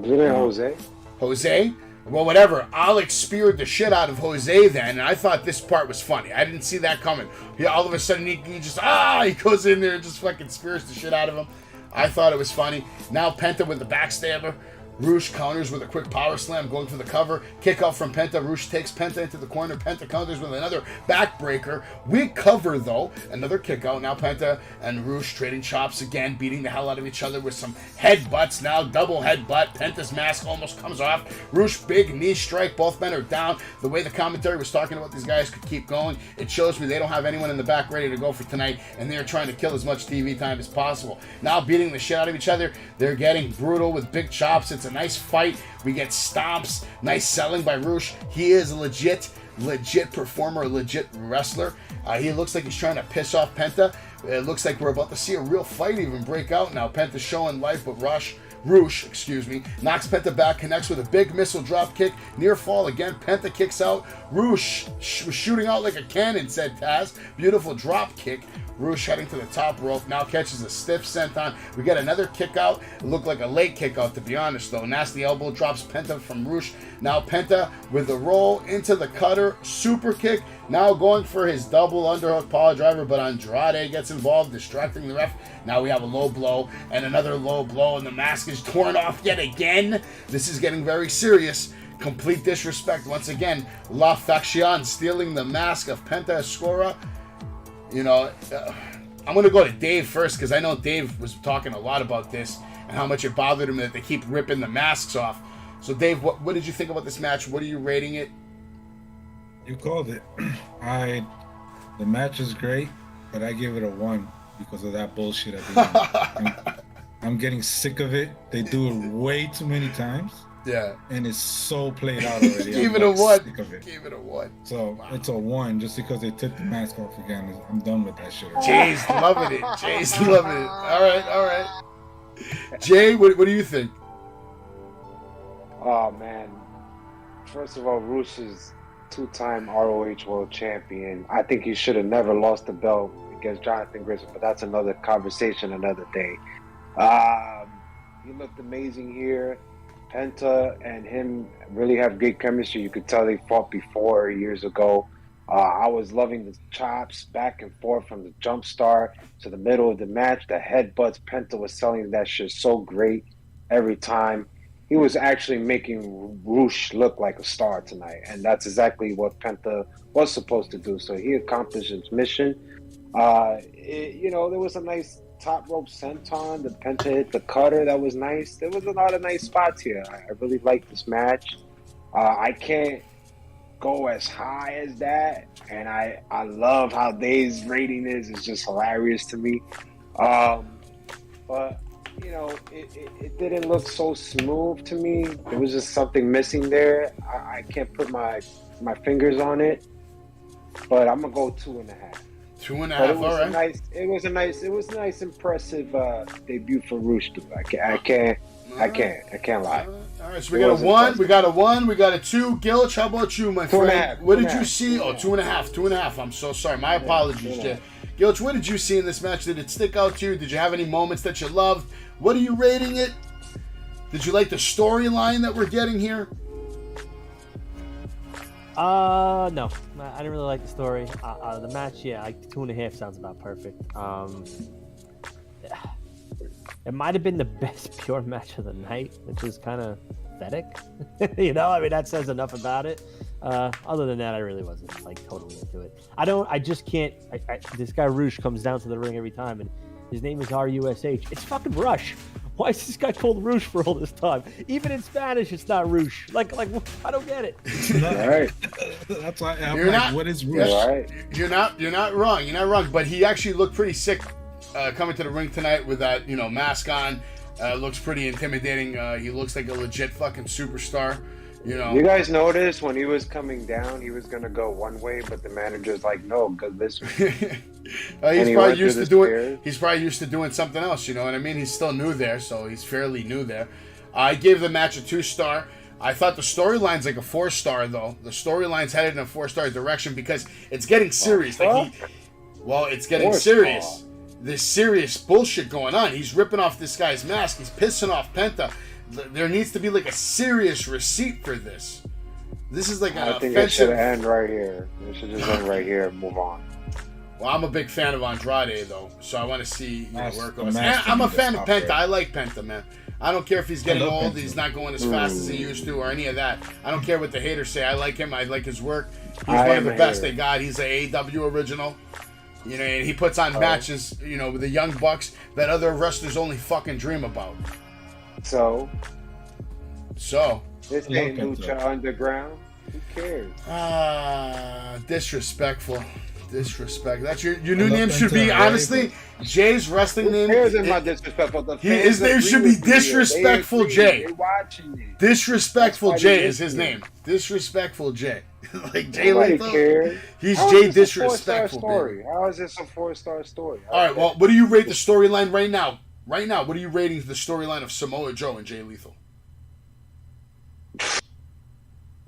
Isn't it Jose? Jose? Well, whatever. Alex speared the shit out of Jose then, and I thought this part was funny. I didn't see that coming. All of a sudden, he just, he goes in there and just fucking spears the shit out of him. I thought it was funny. Now Penta with the backstabber. Roosh counters with a quick power slam, going for the cover. Kick out from Penta. Roosh takes Penta into the corner. Penta counters with another backbreaker. We cover, though. Another kick out. Now Penta and Roosh trading chops again, beating the hell out of each other with some headbutts. Now double headbutt. Penta's mask almost comes off. Roosh, big knee strike. Both men are down. The way the commentary was talking about these guys could keep going, it shows me they don't have anyone in the back ready to go for tonight, and they're trying to kill as much TV time as possible. Now beating the shit out of each other. They're getting brutal with big chops. It's a nice fight. We get stomps. Nice selling by Roosh. He is a legit performer, a legit wrestler. He looks like he's trying to piss off Penta. It looks like we're about to see a real fight even break out now. Penta's showing life, but Roosh, knocks Penta back, connects with a big missile drop kick, near fall again. Penta kicks out. Roosh was shooting out like a cannon, said Taz. Beautiful drop kick. Roosh heading to the top rope, now catches a stiff senton. We get another kick out. It looked like a late kick out, to be honest, though. Nasty elbow drops Penta from Roosh. Now Penta with the roll into the cutter, super kick. Now going for his double underhook power driver, but Andrade gets involved, distracting the ref. Now we have a low blow and another low blow, and the mask is torn off yet again. This is getting very serious. Complete disrespect once again. La Faction stealing the mask of Penta Escuro. I'm going to go to Dave first because I know Dave was talking a lot about this and how much it bothered him that they keep ripping the masks off. So, Dave, what did you think about this match? What are you rating it? You called it. The match is great, but I give it a 1 because of that bullshit at the end. I'm getting sick of it. They do it way too many times. Yeah. And it's so played out already. Give it a 1. Give it a 1. So it's a 1 just because they took the mask off again. I'm done with that shit. Jay's loving it. All right. Jay, what do you think? Oh, man. First of all, Roosh is 2-time ROH World Champion. I think he should have never lost the belt against Jonathan Gresham, but that's another conversation another day. He looked amazing here. Penta and him really have great chemistry. You could tell they fought before years ago. I was loving the chops back and forth from the jump start to the middle of the match. The headbutts, Penta was selling that shit so great every time. He was actually making Roosh look like a star tonight, and that's exactly what Penta was supposed to do. So he accomplished his mission. There was a nice top rope senton. The Penta hit the cutter. That was nice. There was a lot of nice spots here. I really like this match. I can't go as high as that, and I love how Dave's rating is. It's just hilarious to me. but it didn't look so smooth to me. There was just something missing there. I can't put my fingers on it, but I'm gonna go 2.5. 2.5. All right. It was a nice, impressive debut for Roosh. I can't lie. All right, so we got a 1, we got a 1, we got a 2. Gilch, how about you, my friend? What did you see? Oh, 2.5, 2.5. I'm so sorry. My apologies, Jay. Gilch, what did you see in this match? Did it stick out to you? Did you have any moments that you loved? What are you rating it? Did you like the storyline that we're getting here? No, I didn't really like the story. The match, yeah, like 2.5 sounds about perfect. It might have been the best pure match of the night, which is kind of pathetic. I mean, that says enough about it. Other than that, I really wasn't like totally into it. I just can't. This guy Rush comes down to the ring every time, and his name is R-U-S-H. It's fucking Rush. Why is this guy called Rush for all this time? Even in Spanish, it's not Rush. Like I don't get it. Right. That's why I'm like, what is Rush? Right. You're not wrong. You're not wrong. But he actually looked pretty sick coming to the ring tonight with that mask on. Looks pretty intimidating. He looks like a legit fucking superstar. You guys noticed when he was coming down, he was gonna go one way, but the manager's like, "No, go this way." He's probably used to doing. He's probably used to doing something else. You know what I mean? He's still new there, so he's fairly new there. I gave the match a 2-star. I thought the storyline's like a 4-star though. The storyline's headed in a 4-star direction because it's getting serious. It's getting serious. There's serious bullshit going on. He's ripping off this guy's mask. He's pissing off Penta. There needs to be like a serious receipt for this. This is like an I think offensive. it should end right here. It should just end right here and move on. Well, I'm a big fan of Andrade though, so I want to see where it goes. And I'm a fan of Penta. I like Penta, man. I don't care if he's getting old, he's not going as fast as he used to, or any of that. I don't care what the haters say. I like him. I like his work. He's one of the best they got. He's an AEW original. And he puts on matches, with the Young Bucks that other wrestlers only fucking dream about. So this ain't Lucha Underground. Who cares? Disrespectful. Disrespect. That's your new name should be, honestly, Jay's wrestling name. Who cares about disrespectful? His name should be Disrespectful Jay. They're watching it. Disrespectful Jay is his name. Disrespectful Jay. Like Jay Lethal. Cares. He's Jay Disrespectful. Story? How is this a 4-star story? All right, well, what do you rate the storyline right now? Right now, what are you rating the storyline of Samoa Joe and Jay Lethal?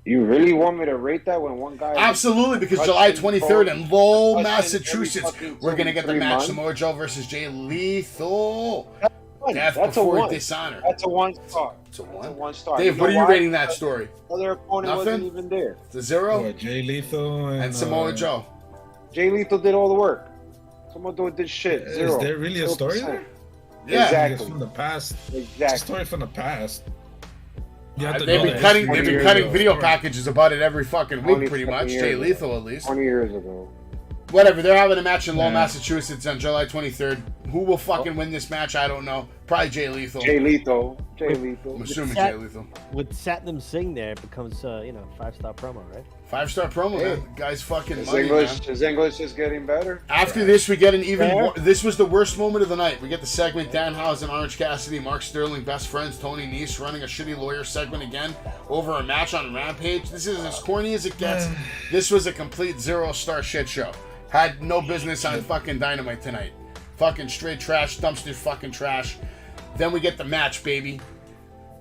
You really want me to rate that when one guy... Absolutely, because July 23rd in Lowell, Massachusetts, we're going to get the match Samoa Joe versus Jay Lethal. Death before dishonor. That's a 1-star. It's a 1? That's a 1-star. Dave, what are you rating that story? Other opponent wasn't even there. It's a 0? Jay Lethal and Samoa Joe. Jay Lethal did all the work. Samoa Joe did shit. 0. Is there really a story there? Yeah. Exactly. It's from the past. Exactly. It's a story from the past. They've been cutting video packages about it every fucking week, pretty much. Jay Lethal, at least. 20 years ago. Whatever. They're having a match in Lowell, Massachusetts on July 23rd. Who will fucking win this match? I don't know. Probably Jay Lethal. Jay Lethal. I'm assuming Jay Lethal. With Satnam Singh there, it becomes 5-star promo, right? 5-star promo, man. The guy's fucking His English is getting better. After this, we get an even more... This was the worst moment of the night. We get the segment Danhausen, Orange Cassidy, Mark Sterling, best friends, Tony Nese running a shitty lawyer segment again over a match on Rampage. This is as corny as it gets. This was a complete 0-star shit show. Had no business on fucking Dynamite tonight. Fucking straight trash, dumpster fucking trash. Then we get the match, baby.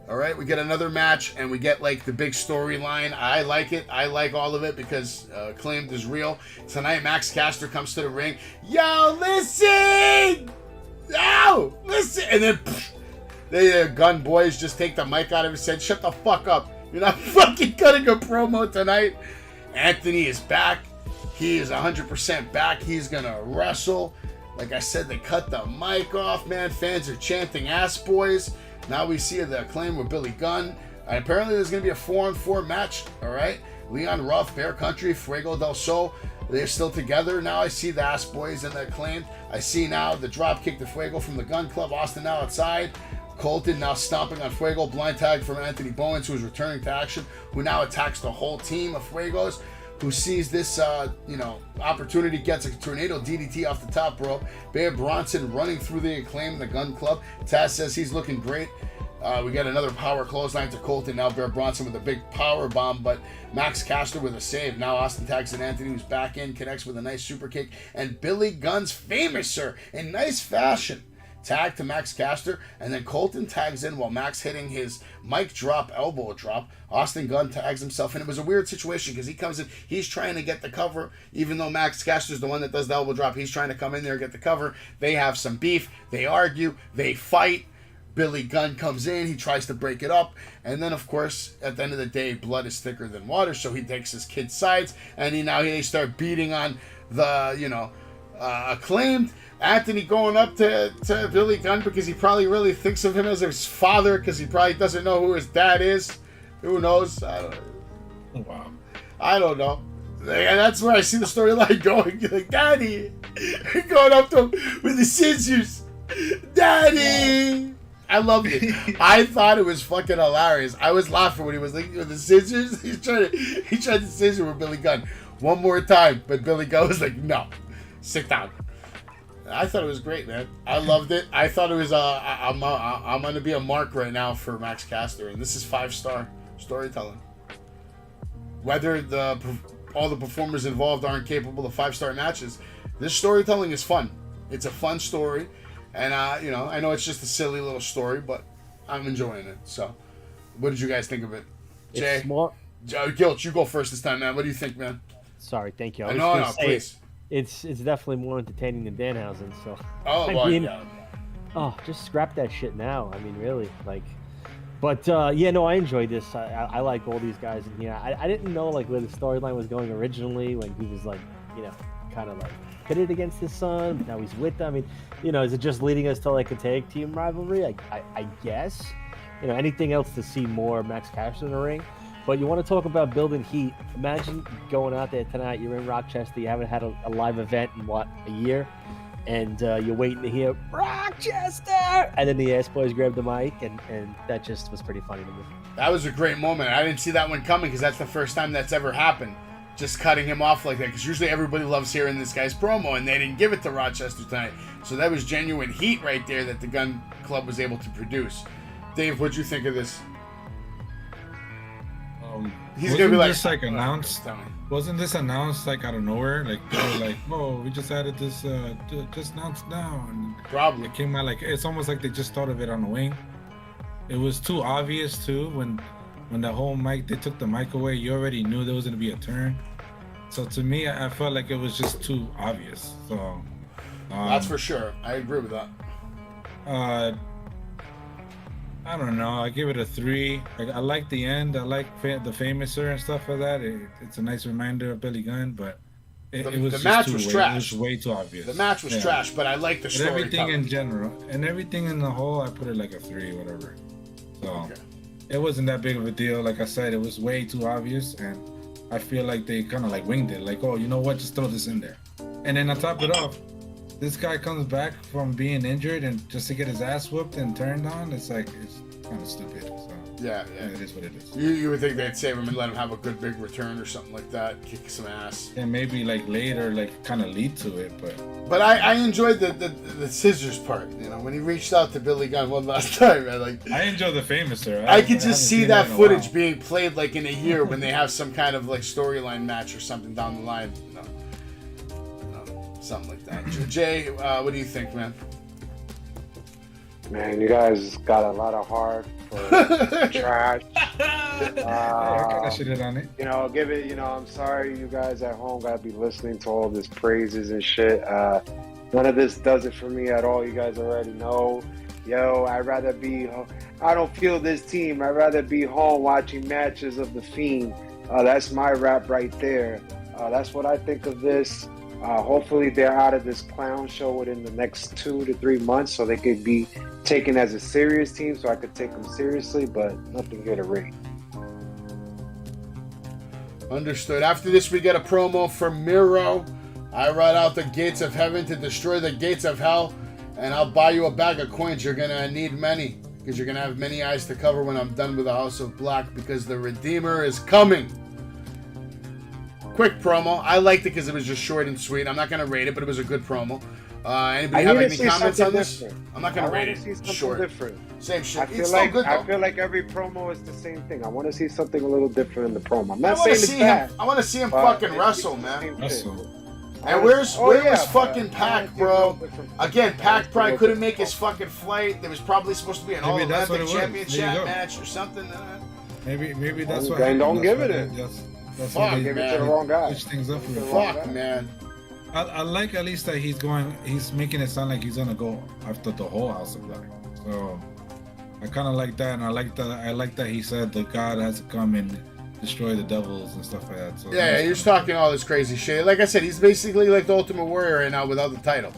All right, we get another match, and we get, like, the big storyline. I like it. I like all of it because Acclaimed is real. Tonight, Max Caster comes to the ring. Yo, listen! Yo, listen! And then, the gun boys just take the mic out of his head. Shut the fuck up. You're not fucking cutting a promo tonight. Anthony is back. He is 100% back. He's going to wrestle. Like I said, they cut the mic off, man. Fans are chanting ass boys. Now we see the Acclaim with Billy Gunn. And apparently there's going to be a 4-on-4 match, all right? Leon Ruff, Bear Country, Fuego del Sol. They're still together. Now I see the ass boys and the Acclaim. I see now the drop kick to Fuego from the Gun Club. Austin now outside. Colton now stomping on Fuego. Blind tag from Anthony Bowens, who is returning to action, who now attacks the whole team of Fuegos. who sees this, opportunity, gets a tornado DDT off the top rope. Bear Bronson running through the Acclaim, the Gun Club. Taz says he's looking great. We got another power clothesline to Colton. Now Bear Bronson with a big power bomb, but Max Caster with a save. Now Austin tags in Anthony, who's back in, connects with a nice super kick, and Billy Gunn's Famouser in nice fashion. Tag to Max Caster, and then Colton tags in while Max hitting his mic drop, elbow drop. Austin Gunn tags himself, and it was a weird situation because he comes in, he's trying to get the cover, even though Max Caster's the one that does the elbow drop. He's trying to come in there and get the cover. They have some beef, they argue, they fight. Billy Gunn comes in, he tries to break it up, and then of course at the end of the day, blood is thicker than water, so he takes his kid's sides, and they start beating on the Acclaimed. Anthony going up to Billy Gunn because he probably really thinks of him as his father, because he probably doesn't know who his dad is. Who knows? I don't know. And that's where I see the storyline going. Like, Daddy! Going up to him with the scissors. Daddy! I loved it. I thought it was fucking hilarious. I was laughing when he was like with the scissors. He tried to scissor with Billy Gunn one more time, but Billy Gunn was like, no, sit down. I thought it was great, man. I loved it. I thought it was I'm gonna be a mark right now for Max Caster, and this is 5-star storytelling. Whether all the performers involved aren't capable of 5-star matches, this storytelling is fun. It's a fun story. And, I know it's just a silly little story, but I'm enjoying it. So, what did you guys think of it? Jay? Gilch, you go first this time, man. What do you think, man? Sorry, thank you. Please. It's definitely more entertaining than Danhausen, so... Yeah. Oh, just scrap that shit now. I mean, really, like... But, I enjoyed this. I like all these guys in here. I didn't know, like, where the storyline was going originally when he was, like, kind of, like, pitted against his son, but now he's with them. I mean, is it just leading us to like a tag team rivalry? I guess. Anything else to see more Max Caster in the ring. But you want to talk about building heat. Imagine going out there tonight, you're in Rochester, you haven't had a live event in a year, and you're waiting to hear Rochester, and then the ass boys grab the mic, and that just was pretty funny to me. That was a great moment. I didn't see that one coming because that's the first time that's ever happened. Just cutting him off like that, because usually everybody loves hearing this guy's promo, and they didn't give it to Rochester tonight. So that was genuine heat right there that the Gun Club was able to produce. Dave, what'd you think of this? He's gonna be like, this like announced? Wasn't this announced like out of nowhere? Like they were like, "Oh, we just added this, just announced now," and probably it came out like it's almost like they just thought of it on the wing. It was too obvious too when the whole mic, they took the mic away. You already knew there was gonna be a turn. So to me, I felt like it was just too obvious. So that's for sure. I agree with that. I don't know. I give it a 3. I like the end. I like the Famouser and stuff like that. It's a nice reminder of Billy Gunn, but it was the just match too was way, trash. It was way too obvious. The match was trash, but I like the story. Everything in general, and everything in the whole, I put it like a 3, whatever. So okay. It wasn't that big of a deal. Like I said, it was way too obvious, and I feel like they kind of like winged it. Like, oh, you know what? Just throw this in there. And then on top it off, this guy comes back from being injured and just to get his ass whooped and turned on. It's like, it's kind of stupid. So yeah, it is what it is. You would think they'd save him and let him have a good big return or something like that, kick some ass. And maybe like later, like kind of lead to it, But I enjoyed the scissors part. When he reached out to Billy Gunn one last time, I enjoy the Famouser. I could just see that footage being played like in a year when they have some kind of like storyline match or something down the line. Something like that. Jay, what do you think, man? Man, you guys got a lot of heart for trash. On it. Give it. I'm sorry, you guys at home gotta be listening to all this praises and shit. None of this does it for me at all. You guys already know. I'd rather be. I don't feel this team. I'd rather be home watching matches of the Fiend. That's my rap right there. That's what I think of this. Hopefully they're out of this clown show within the next 2 to 3 months so they could be taken as a serious team so I could take them seriously, but nothing here to rate. Understood. After this, we get a promo from Miro. I ride out the gates of heaven to destroy the gates of hell, and I'll buy you a bag of coins. You're going to need many, because you're going to have many eyes to cover when I'm done with the House of Black, because the Redeemer is coming. quick promo. I liked it because it was just short and sweet. I'm not gonna rate it, but it was a good promo. Anybody have any comments on this? I'm not gonna rate it. Short. Different. Same shit. I feel It's like still good though. I feel like every promo is the same thing. I want to see something a little different in the promo. I'm I not want to saying it's see bad. him. I want to see him but fucking it's wrestle, the man. same thing. Wrestle. And where was but fucking I Pac, wanna see bro? a little different. Again, Pac probably Little couldn't make different. his fucking flight. There was probably supposed to be an Maybe that's what All-Atlantic it was. There Championship you go. match or something. Maybe that's what. Then don't happened. give That's it why in. That's Fuck, why they Give it man. to the wrong guy. switch things up for him. Fuck, man. I like at least that he's making it sound like he's gonna go after the whole House of Black. So I kind of like that, and I like that he said that God has to come and destroy the devils and stuff like that. So Yeah, he's talking all this crazy shit. Like I said, he's basically like the Ultimate Warrior right now without the title.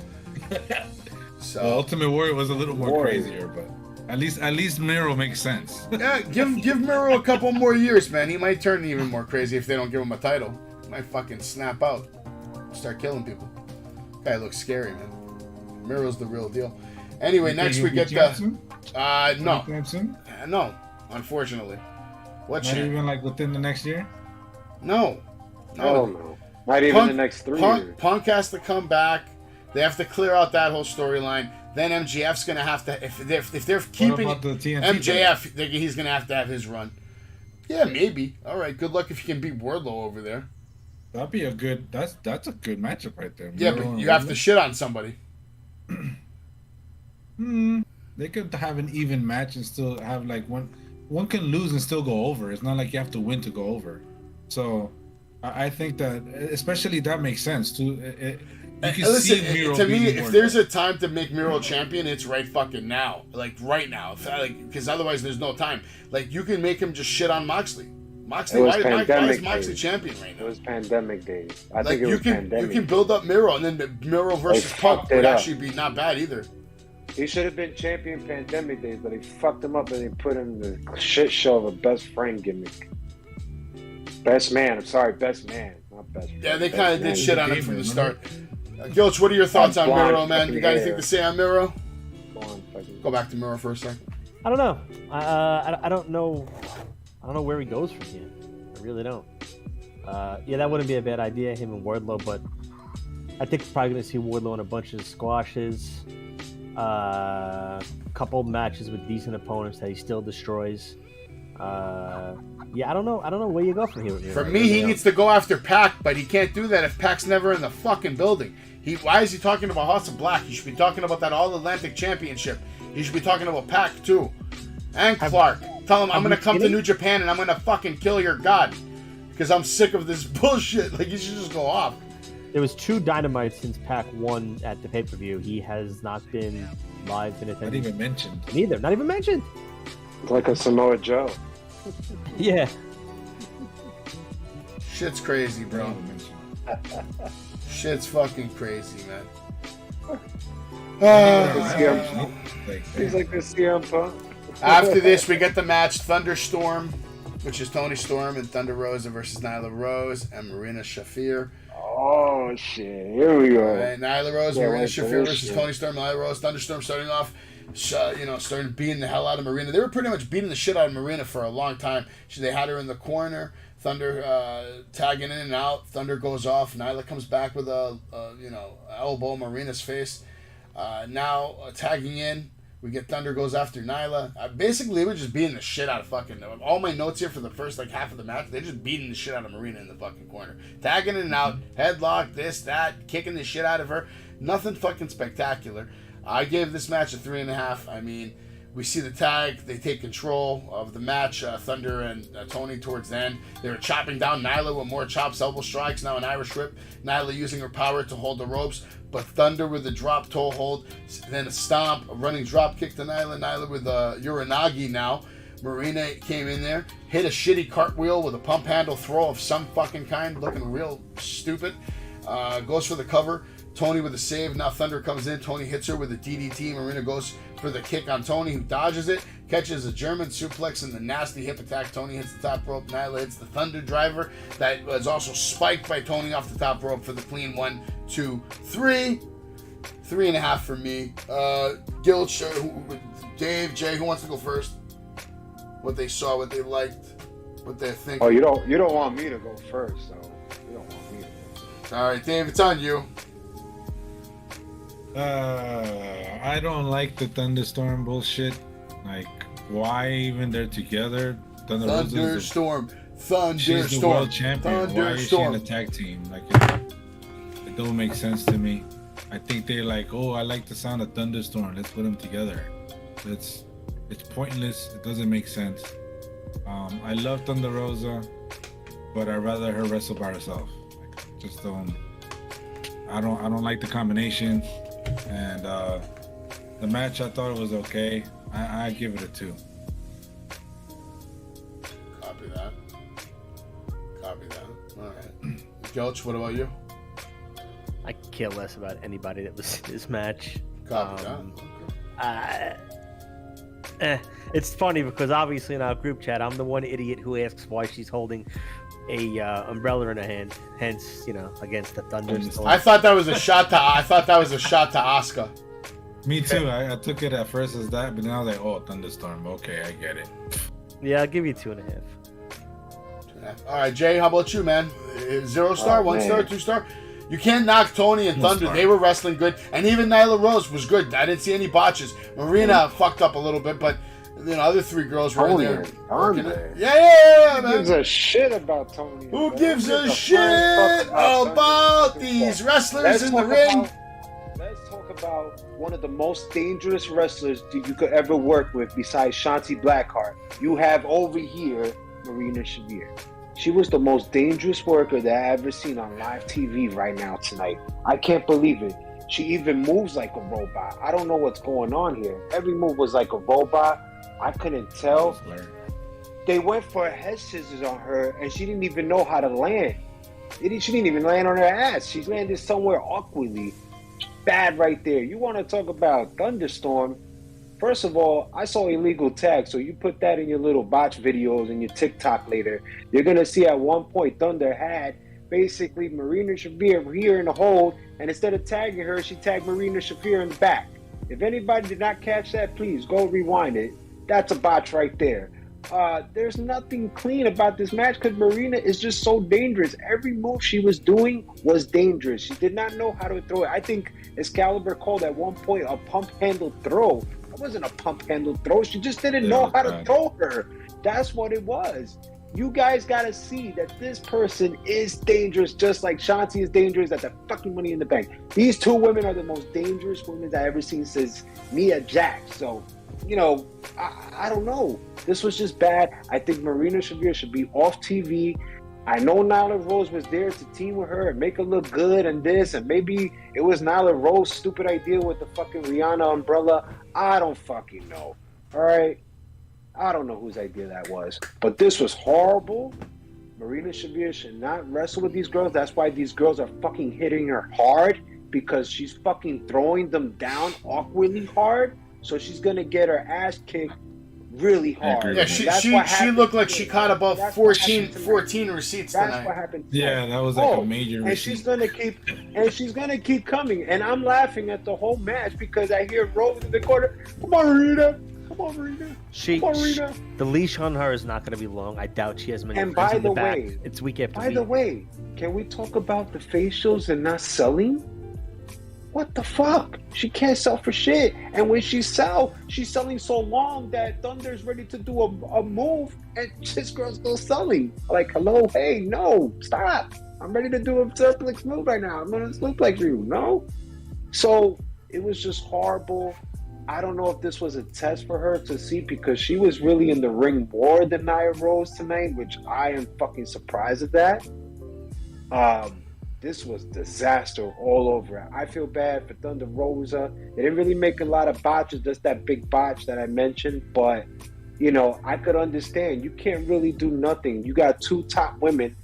So The Ultimate Warrior was a little more Warrior. crazier, but at least Miro makes sense. yeah, give Miro a couple more years, man. He might turn even more crazy if they don't give him a title. He might fucking snap out, start killing people. Guy looks scary, man. Miro's the real deal. Anyway, You next think we he'll get be champ the soon? no, Champ soon? no, unfortunately. What Not champ? even like within the next year. No. Hell no. Not even the next 3 years. Punk has to come back. They have to clear out that whole storyline. Then MJF's gonna have to if they're keeping about the TNT MJF, he's gonna have his run. Yeah, maybe. All right. Good luck if you can beat Wardlow over there. That'd be a good. That's a good matchup right there. Yeah, Miro but and you have to Wardlow. shit on somebody. They could have an even match and still have like one can lose and still go over. It's not like you have to win to go over. So I think that especially that makes sense too. You can Listen, see Miro to me, beating if Wardlow. there's a time to make Miro champion, it's right fucking now. Like right now, because otherwise there's no time. Like you can make him just shit on Moxley. Moxley, It was why is pandemic Moxley days. champion right It now? was pandemic days. I Like think it you was can pandemic. you can build up Miro, and then Miro versus Punk fucked it would up. actually be not bad either. He should have been champion pandemic days, but they fucked him up and they put him in the shit show of a best friend gimmick. Best man. I'm sorry, best man, not best friend. Yeah, they Best kind of did man. shit on him Gamer, from the remember? start. Gilch, what are your thoughts on blonde Miro, man? fucking You got anything hair. to say on Miro? Go on, fucking- Go back to Miro for a second. I don't know. I don't know. I don't know where he goes from here. I really don't. Yeah, that wouldn't be a bad idea, him and Wardlow, but I think we're probably going to see Wardlow in a bunch of squashes, couple matches with decent opponents that he still destroys. Yeah, I don't know. I don't know where you go from here. For me, he needs to go after Pac, but he can't do that if Pac's never in the fucking building. Why is he talking about House of Black? He should be talking about that All-Atlantic Championship. He should be talking about Pac, too. And Clark. Tell him, I'm going to come to New Japan and I'm going to fucking kill your god. Because I'm sick of this bullshit. Like, you should just go off. There was 2 Dynamites since Pac won at the pay-per-view. He has not been live in Not attendance. even mentioned. Neither. Not even mentioned. It's like a Samoa Joe. Yeah. Shit's crazy, Not bro. even mentioned. Shit's fucking crazy, man. He's like the CM Punk. After this, we get the match Thunderstorm, which is Tony Storm and Thunder Rosa versus Nyla Rose and Marina Shafir. Oh shit! Here we go. All right, Nyla Rose, Yeah, Marina wait for Shafir this versus shit. Tony Storm, Nyla Rose, Thunderstorm starting off, starting beating the hell out of Marina. They were pretty much beating the shit out of Marina for a long time. They had her in the corner. Thunder tagging in and out. Thunder goes off. Nyla comes back with a elbow Marina's face. Now tagging in. We get Thunder goes after Nyla. Basically, they were just beating the shit out of fucking... All my notes here for the first half of the match, they're just beating the shit out of Marina in the fucking corner. Tagging in and out, headlock, this, that, kicking the shit out of her. Nothing fucking spectacular. I gave this match a 3.5. I mean, we see the tag. They take control of the match. Thunder and Tony towards the end. They were chopping down Nyla with more chops, elbow strikes, now an Irish whip. Nyla using her power to hold the ropes. But Thunder with a drop toe hold, then a stomp, a running drop kick to Nyla. Nyla with a Uranagi now. Marina came in there, hit a shitty cartwheel with a pump handle throw of some fucking kind, looking real stupid. Goes for the cover. Tony with a save. Now Thunder comes in. Tony hits her with a DDT. Marina goes for the kick on Tony, who dodges it, catches a German suplex and the nasty hip attack. Tony hits the top rope. Nyla hits the Thunder driver. That was also spiked by Tony off the top rope for the clean 1, 2, 3. 3.5 for me. Gilch, Dave, Jay, who wants to go first? What they saw, what they liked, what they think. Oh, you don't want me to go first, so You don't want me to. All right, Dave, it's on you. I don't like the thunderstorm bullshit. Like, why even they're together? Thunderstorm. She's the world champion. Why is she in a tag team? Like, it don't make sense to me. I think they're like, oh, I like the sound of thunderstorm. Let's put them together. It's pointless. It doesn't make sense. I love Thunder Rosa, but I'd rather her wrestle by herself. Like, just don't. I don't like the combination. And the match, I thought it was okay. I give it a 2. Copy that. All right. Gilch, what about you? I care less about anybody that was in this match. Copy that. Okay. It's funny because obviously in our group chat, I'm the one idiot who asks why she's holding a umbrella in her hand. Hence, against the thunderstorm. I thought that was a shot to Asuka. Me too. I took it at first as that, but then I was like, oh, thunderstorm. Okay, I get it. Yeah, I'll give you 2.5. All right, Jay, how about you, man? 0 star, 1 star, 2 star? You can't knock Tony and Thunder. They were wrestling good. And even Nyla Rose was good. I didn't see any botches. Marina fucked up a little bit, but the other 3 girls were in there. Yeah, man. Who gives a shit about Tony? Who gives a shit about these wrestlers in the ring? Let's talk about one of the most dangerous wrestlers you could ever work with besides Shanti Blackheart. You have over here Marina Shafir. She was the most dangerous worker that I ever seen on live TV right now tonight. I can't believe it. She even moves like a robot. I don't know what's going on here. Every move was like a robot. I couldn't tell. They went for head scissors on her, and she didn't even know how to land. She didn't even land on her ass. She landed somewhere awkwardly. Bad right there. You want to talk about thunderstorm? First of all, I saw illegal tag, so you put that in your little botch videos and your TikTok later. You're going to see at one point Thunder had basically Marina Shafir here in the hold, and instead of tagging her, she tagged Marina Shafir in the back. If anybody did not catch that, please go rewind it. That's a botch right there. There's nothing clean about this match because Marina is just so dangerous. Every move she was doing was dangerous. She did not know how to throw it. I think Excalibur called at one point a pump handle throw. It wasn't a pump handle throw. She just didn't know how to throw her. That's what it was. You guys got to see that this person is dangerous, just like Shanti is dangerous at the fucking Money in the Bank. These 2 women are the most dangerous women I've ever seen since Nia Jax. So, I don't know. This was just bad. I think Marina Shafir should be off TV. I know Nyla Rose was there to team with her and make her look good and this, and maybe it was Nyla Rose's stupid idea with the fucking Rihanna umbrella. I don't fucking know. All right? I don't know whose idea that was. But this was horrible. Marina Shafir should not wrestle with these girls. That's why these girls are fucking hitting her hard, because she's fucking throwing them down awkwardly hard. So she's going to get her ass kicked really hard. Yeah, she looked like she caught about 14 receipts tonight. That's what happened tonight. Yeah, that was like a major receipt. And she's gonna keep coming. And I'm laughing at the whole match because I hear Rose in the corner. Come on, Marina. Come on, Marina. The leash on her is not going to be long. I doubt she has many. And by the back. way, it's week after week. By the way, can we talk about the facials and not selling? What the fuck? She can't sell for shit. And when she sells, she's selling so long that Thunder's ready to do a move and this girl's still selling. Like, hello, hey, no, stop. I'm ready to do a suplex move right now. I'm going to suplex you, no? So it was just horrible. I don't know if this was a test for her to see, because she was really in the ring more than Nia Rose tonight, which I am fucking surprised at that. This was disaster all over. I feel bad for Thunder Rosa. They didn't really make a lot of botches, just that big botch that I mentioned. But, I could understand. You can't really do nothing. You got 2 top women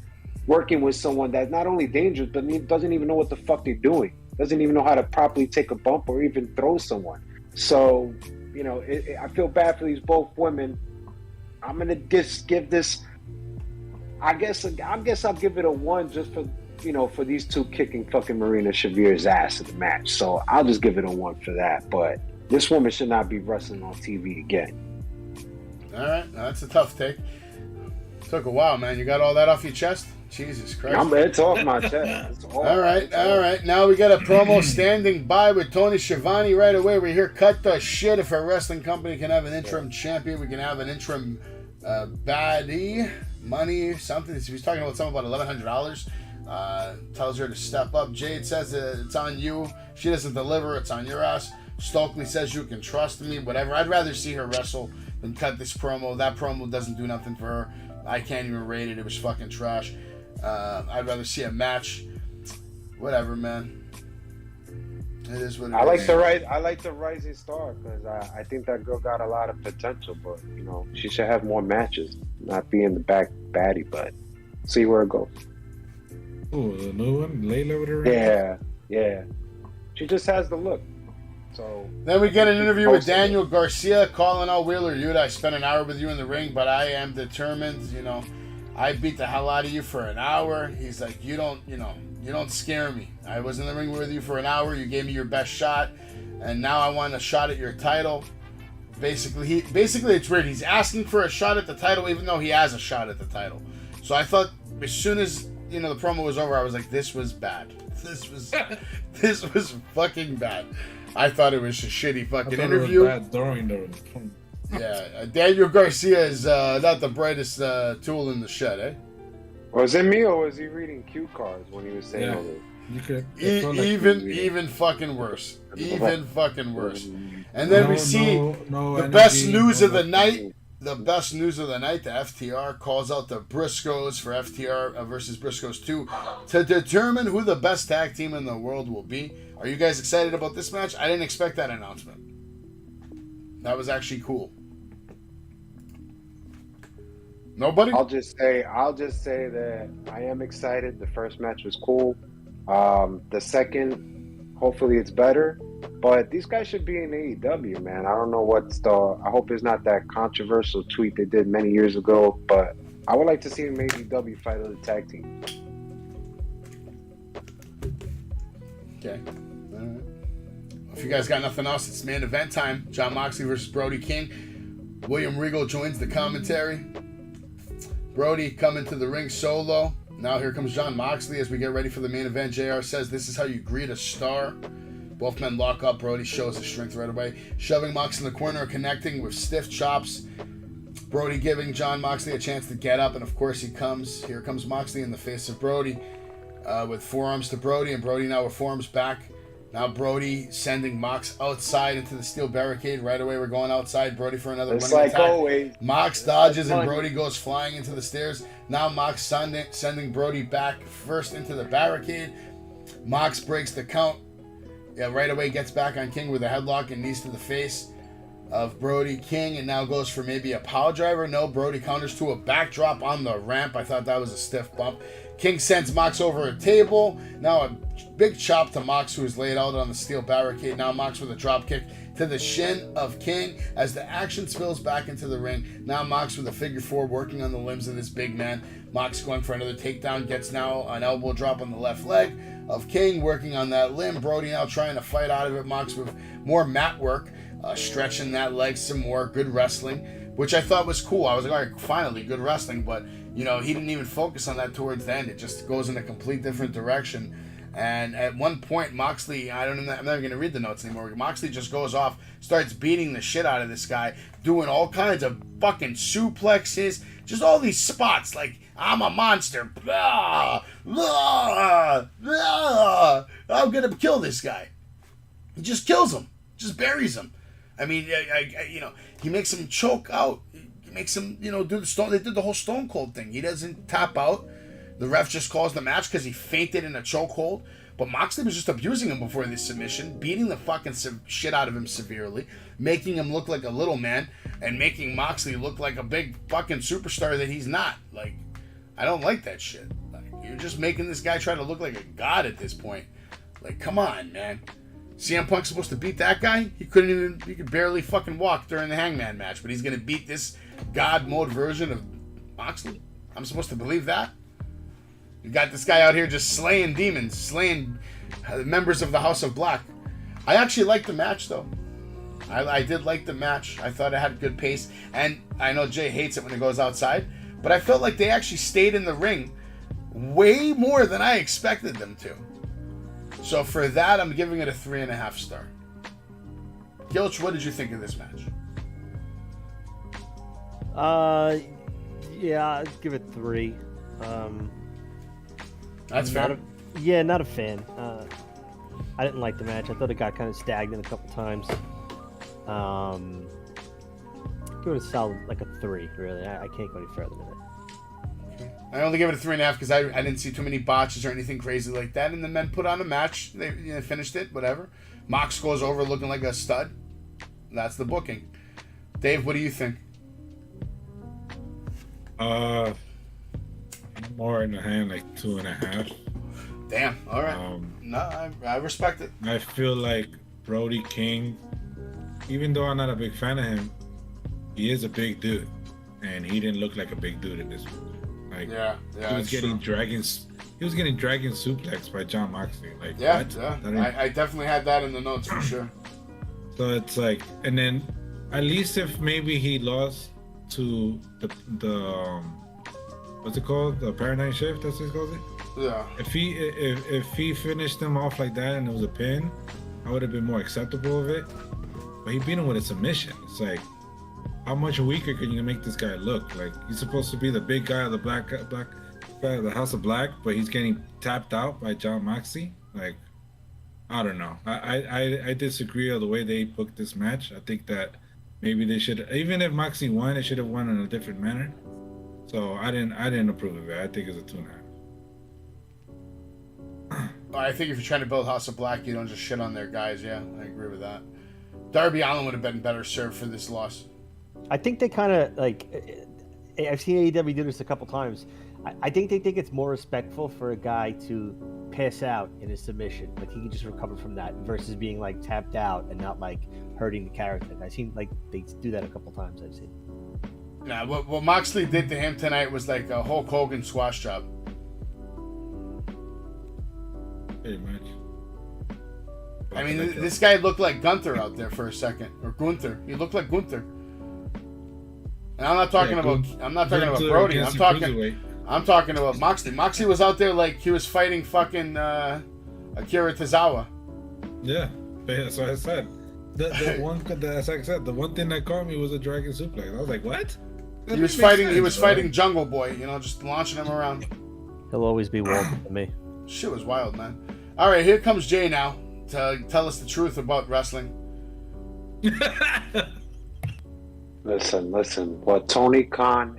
working with someone that's not only dangerous, but doesn't even know what the fuck they're doing. Doesn't even know how to properly take a bump or even throw someone. So, I feel bad for these both women. I'm going to just give this, I guess I'll give it a 1 just for, for these 2 kicking fucking Marina Shafir's ass in the match. So I'll just give it a 1 for that. But this woman should not be wrestling on TV again. All right. That's a tough take. Took a while, man. You got all that off your chest? Jesus Christ. It's off my chest. It's off. All right. Now we got a promo standing by with Tony Schiavone right away. We hear cut the shit. If a wrestling company can have an interim champion, we can have an interim baddie, money, something. He's talking about something about $1,100. Tells her to step up. Jade says it's on you. She doesn't deliver. It's on your ass. Stokely says you can trust me. Whatever. I'd rather see her wrestle than cut this promo. That promo doesn't do nothing for her. I can't even rate it. It was fucking trash. I'd rather see a match. Whatever, man. It is what it is. I like the rising star because I think that girl got a lot of potential, but she should have more matches, not be in the back baddie, but see where it goes. Oh, the new one, Layla with her. Yeah. She just has the look. So then we get an interview with Daniel Garcia calling out Wheeler Yuta. I spent an hour with you in the ring, but I am determined. I beat the hell out of you for an hour. He's like, you don't scare me. I was in the ring with you for an hour. You gave me your best shot, and now I want a shot at your title. Basically, it's weird. He's asking for a shot at the title, even though he has a shot at the title. So I thought as soon as the promo was over, I was like, this was bad. This was fucking bad. I thought it was a shitty fucking interview. It was bad during the... Yeah, Daniel Garcia is not the brightest tool in the shed, eh? Was it me or was he reading cue cards when he was saying all this? You could even fucking worse. Even fucking worse. And then we see the best news of the night. The best news of the night, the FTR calls out the Briscoes for FTR versus Briscoes 2 to determine who the best tag team in the world will be. Are you guys excited about this match? I didn't expect that announcement. That was actually cool. Nobody? I'll just say that I am excited. The first match was cool. The second, hopefully it's better. But these guys should be in AEW, man. I don't know I hope it's not that controversial tweet they did many years ago, but I would like to see them in AEW fight on the tag team. Okay. All right. If you guys got nothing else, it's main event time. Jon Moxley versus Brody King. William Regal joins the commentary. Brody coming to the ring solo. Now here comes Jon Moxley as we get ready for the main event. JR says this is how you greet a star. Both men lock up. Brody shows his strength right away. Shoving Mox in the corner, connecting with stiff chops. Brody giving Jon Moxley a chance to get up, and of course he comes. Here comes Moxley in the face of Brody with forearms to Brody, and Brody now with forearms back. Now Brody sending Mox outside into the steel barricade. Right away we're going outside. Brody for another running like attack. Always. Mox dodges and Brody goes flying into the stairs. Now Mox sending Brody back first into the barricade. Mox breaks the count. Yeah, right away gets back on King with a headlock and knees to the face of Brody King, and now goes for maybe a power driver. No, Brody counters to a backdrop on the ramp. I thought that was a stiff bump. King sends Mox over a table. Now a big chop to Mox, who is laid out on the steel barricade. Now Mox with a drop kick to the shin of King as the action spills back into the ring. Now Mox with a figure four working on the limbs of this big man. Mox going for another takedown, gets now an elbow drop on the left leg of King, working on that limb. Brody now trying to fight out of it. Mox with more mat work, stretching that leg some more. Good wrestling, which I thought was cool. I was like, all right, finally, good wrestling. But, he didn't even focus on that towards the end. It just goes in a complete different direction. And at one point, Moxley, I'm not going to read the notes anymore. Moxley just goes off, starts beating the shit out of this guy, doing all kinds of fucking suplexes, just all these spots like, I'm a monster. Blah, blah, blah. I'm going to kill this guy. He just kills him, just buries him. I mean, he makes him choke out. He makes him, do the stone. They did the whole Stone Cold thing. He doesn't tap out. The ref just calls the match because he fainted in a chokehold. But Moxley was just abusing him before this submission, beating the fucking shit out of him severely, making him look like a little man, and making Moxley look like a big fucking superstar that he's not. Like, I don't like that shit. Like, you're just making this guy try to look like a god at this point. Like, come on, man. CM Punk's supposed to beat that guy? He could barely fucking walk during the Hangman match, but he's gonna beat this god mode version of Moxley? I'm supposed to believe that? You got this guy out here just slaying demons, slaying members of the House of Black. I actually liked the match, though. I did like the match. I thought it had good pace. And I know Jay hates it when it goes outside, but I felt like they actually stayed in the ring way more than I expected them to. So for that, I'm giving it a 3.5 star. Gilch, what did you think of this match? Yeah, I'd give it 3. That's fair. Not a fan. I didn't like the match. I thought it got kind of stagnant a couple times. Give it a solid, like a 3, really. I can't go any further than it. Okay. I only gave it a 3.5 because I didn't see too many botches or anything crazy like that. And the men put on a match. They finished it, whatever. Mox goes over looking like a stud. That's the booking. Dave, what do you think? More in the hand, like 2.5. Damn. All right. No, I respect it. I feel like Brody King, even though I'm not a big fan of him, he is a big dude, and he didn't look like a big dude in this one. Like, he was getting dragon suplex by John Moxley. Like, what? I definitely had that in the notes for sure. So it's like, and then at least if maybe he lost to the what's it called? The Paradigm Shift. That's what he calls it. Yeah. If he finished him off like that and it was a pin, I would have been more acceptable of it. But he beat him with a submission. It's like, how much weaker can you make this guy look? Like, he's supposed to be the big guy of the black guy of the House of Black, but he's getting tapped out by John Moxley. Like, I don't know. I disagree on the way they booked this match. I think that maybe they should, even if Moxley won, it should have won in a different manner. So I didn't approve of it. I think it's a 2.5. I think if you're trying to build House of Black, you don't just shit on their guys. Yeah, I agree with that. Darby Allin would have been better served for this loss. I think they kind of like. I've seen AEW do this a couple times. I think they think it's more respectful for a guy to pass out in a submission, like he can just recover from that, versus being like tapped out and not like hurting the character. I've seen like they do that a couple times. I've seen. Nah, what Moxley did to him tonight was like a Hulk Hogan squash job. Pretty much. I mean, this guy looked like Gunther out there for a second, or Gunther. He looked like Gunther. And I'm not talking about Brody. I'm talking about Moxley. Moxley was out there like he was fighting fucking Akira Tozawa. Yeah, that's what I said. As I said, the one thing that caught me was a dragon suplex. I was like, what? He was fighting Jungle Boy, just launching him around. He'll always be welcome to me. Shit was wild, man. All right, here comes Jay now to tell us the truth about wrestling. Listen. What Tony Khan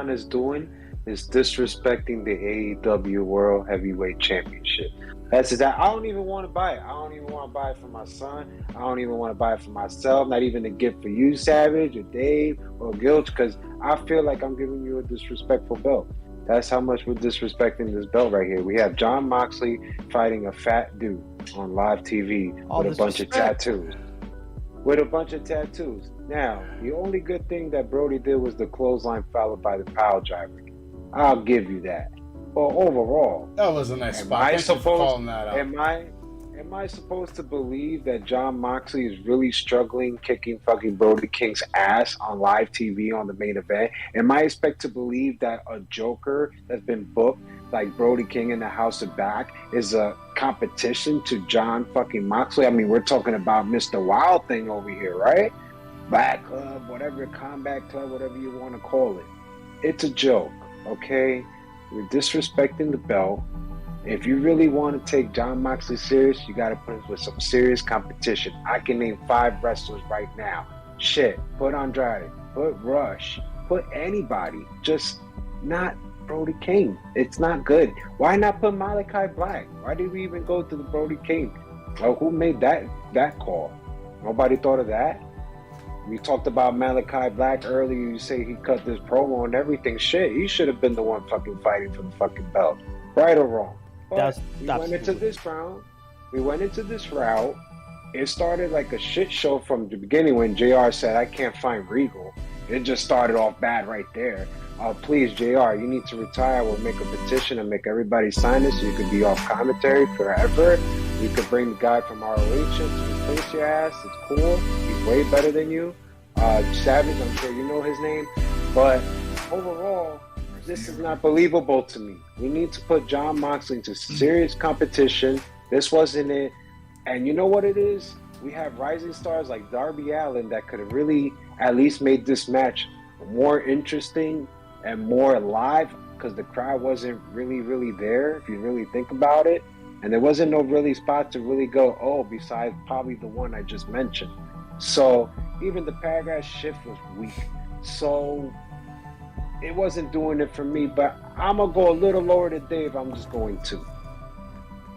is doing is disrespecting the AEW World Heavyweight Championship. That's that. I don't even want to buy it. I don't even want to buy it for my son. I don't even want to buy it for myself. Not even a gift for you, Savage, or Dave, or Gilch, because I feel like I'm giving you a disrespectful belt. That's how much we're disrespecting this belt right here. We have John Moxley fighting a fat dude on live TV with a bunch of tattoos. Now, the only good thing that Brody did was the clothesline followed by the pile driver. I'll give you that. But overall, that was a nice spot. Thanks for calling that out. Am I supposed to believe that John Moxley is really struggling kicking fucking Brody King's ass on live TV on the main event? Am I expect to believe that a Joker that's been booked like Brody King in the House of Black is a competition to John fucking Moxley? I mean, we're talking about Mr. Wild Thing over here, right? Black Club, whatever, Combat Club, whatever you want to call it. It's a joke, okay? We're disrespecting the belt. If you really want to take John Moxley serious, you got to put him with some serious competition. I can name 5 wrestlers right now. Shit, put Andrade, put Rush, put anybody, just not Brody King. It's not good. Why not put Malachi Black? Why did we even go to the Brody King? Well, who made that call? Nobody thought of that? We talked about Malachi Black earlier. You say he cut this promo and everything. Shit, he should have been the one fucking fighting for the fucking belt. Right or wrong? But we went into this round. We went into this route. It started like a shit show from the beginning when JR said, I can't find Regal. It just started off bad right there. Please, JR, you need to retire. We'll make a petition and make everybody sign this so you could be off commentary forever. You could bring the guy from ROH to replace your ass. It's cool. He's way better than you. Savage, I'm sure you know his name. But overall, this is not believable to me. We need to put John Moxley into serious competition. This wasn't it. And you know what it is? We have rising stars like Darby Allin that could have really at least made this match more interesting and more live, because the crowd wasn't really there, if you really think about it. And there wasn't no really spot to really go, oh, besides probably the one I just mentioned. So even the paragraph shift was weak. So it wasn't doing it for me, but I'm going to go a little lower than Dave. I'm just going 2.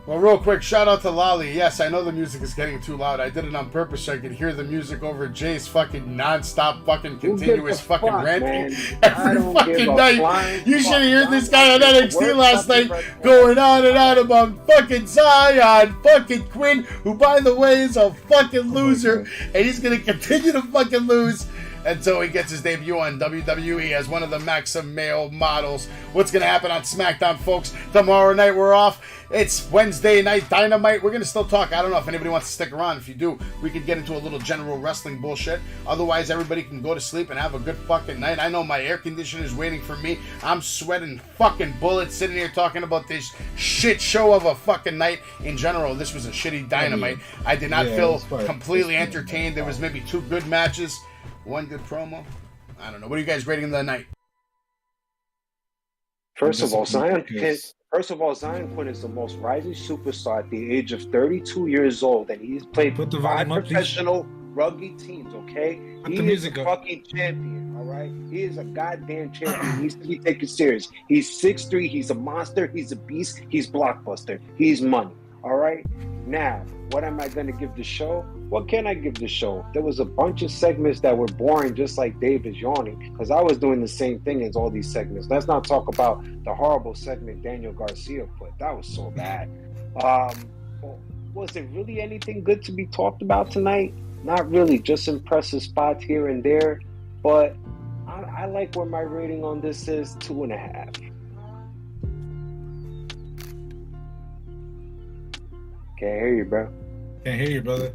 Well, real quick, shout out to Lolly. Yes, I know the music is getting too loud. I did it on purpose so I could hear the music over Jay's fucking non-stop fucking continuous fucking ranting every fucking night. You should have heard this guy on NXT last night going on and on about fucking Zion, fucking Quinn, who, by the way, is a fucking loser, and he's going to continue to fucking lose until he gets his debut on WWE as one of the Maxim male models. What's going to happen on SmackDown, folks? Tomorrow night we're off. It's Wednesday night Dynamite. We're going to still talk. I don't know if anybody wants to stick around. If you do, we could get into a little general wrestling bullshit. Otherwise, everybody can go to sleep and have a good fucking night. I know my air conditioner is waiting for me. I'm sweating fucking bullets sitting here talking about this shit show of a fucking night. In general, this was a shitty Dynamite. I did not feel completely entertained. There was maybe 2 good matches. One good promo. I don't know. What are you guys rating the night? First of all, Zion Quinn is the most rising superstar at the age of 32 years old, and he's played 5 professional rugby teams, okay? He is a fucking champion, all right? He is a goddamn champion. He needs to be taken serious. He's 6'3", he's a monster, he's a beast, he's blockbuster, he's money, all right? Now, what am I going to give the show? What can I give the show? There was a bunch of segments that were boring, just like Dave is yawning, because I was doing the same thing as all these segments. Let's not talk about the horrible segment Daniel Garcia put. That was so bad. Was there really anything good to be talked about tonight? Not really, just impressive spots here and there. But I like where my rating on this is, 2.5. Can't hear you, bro. Can't hear you, brother.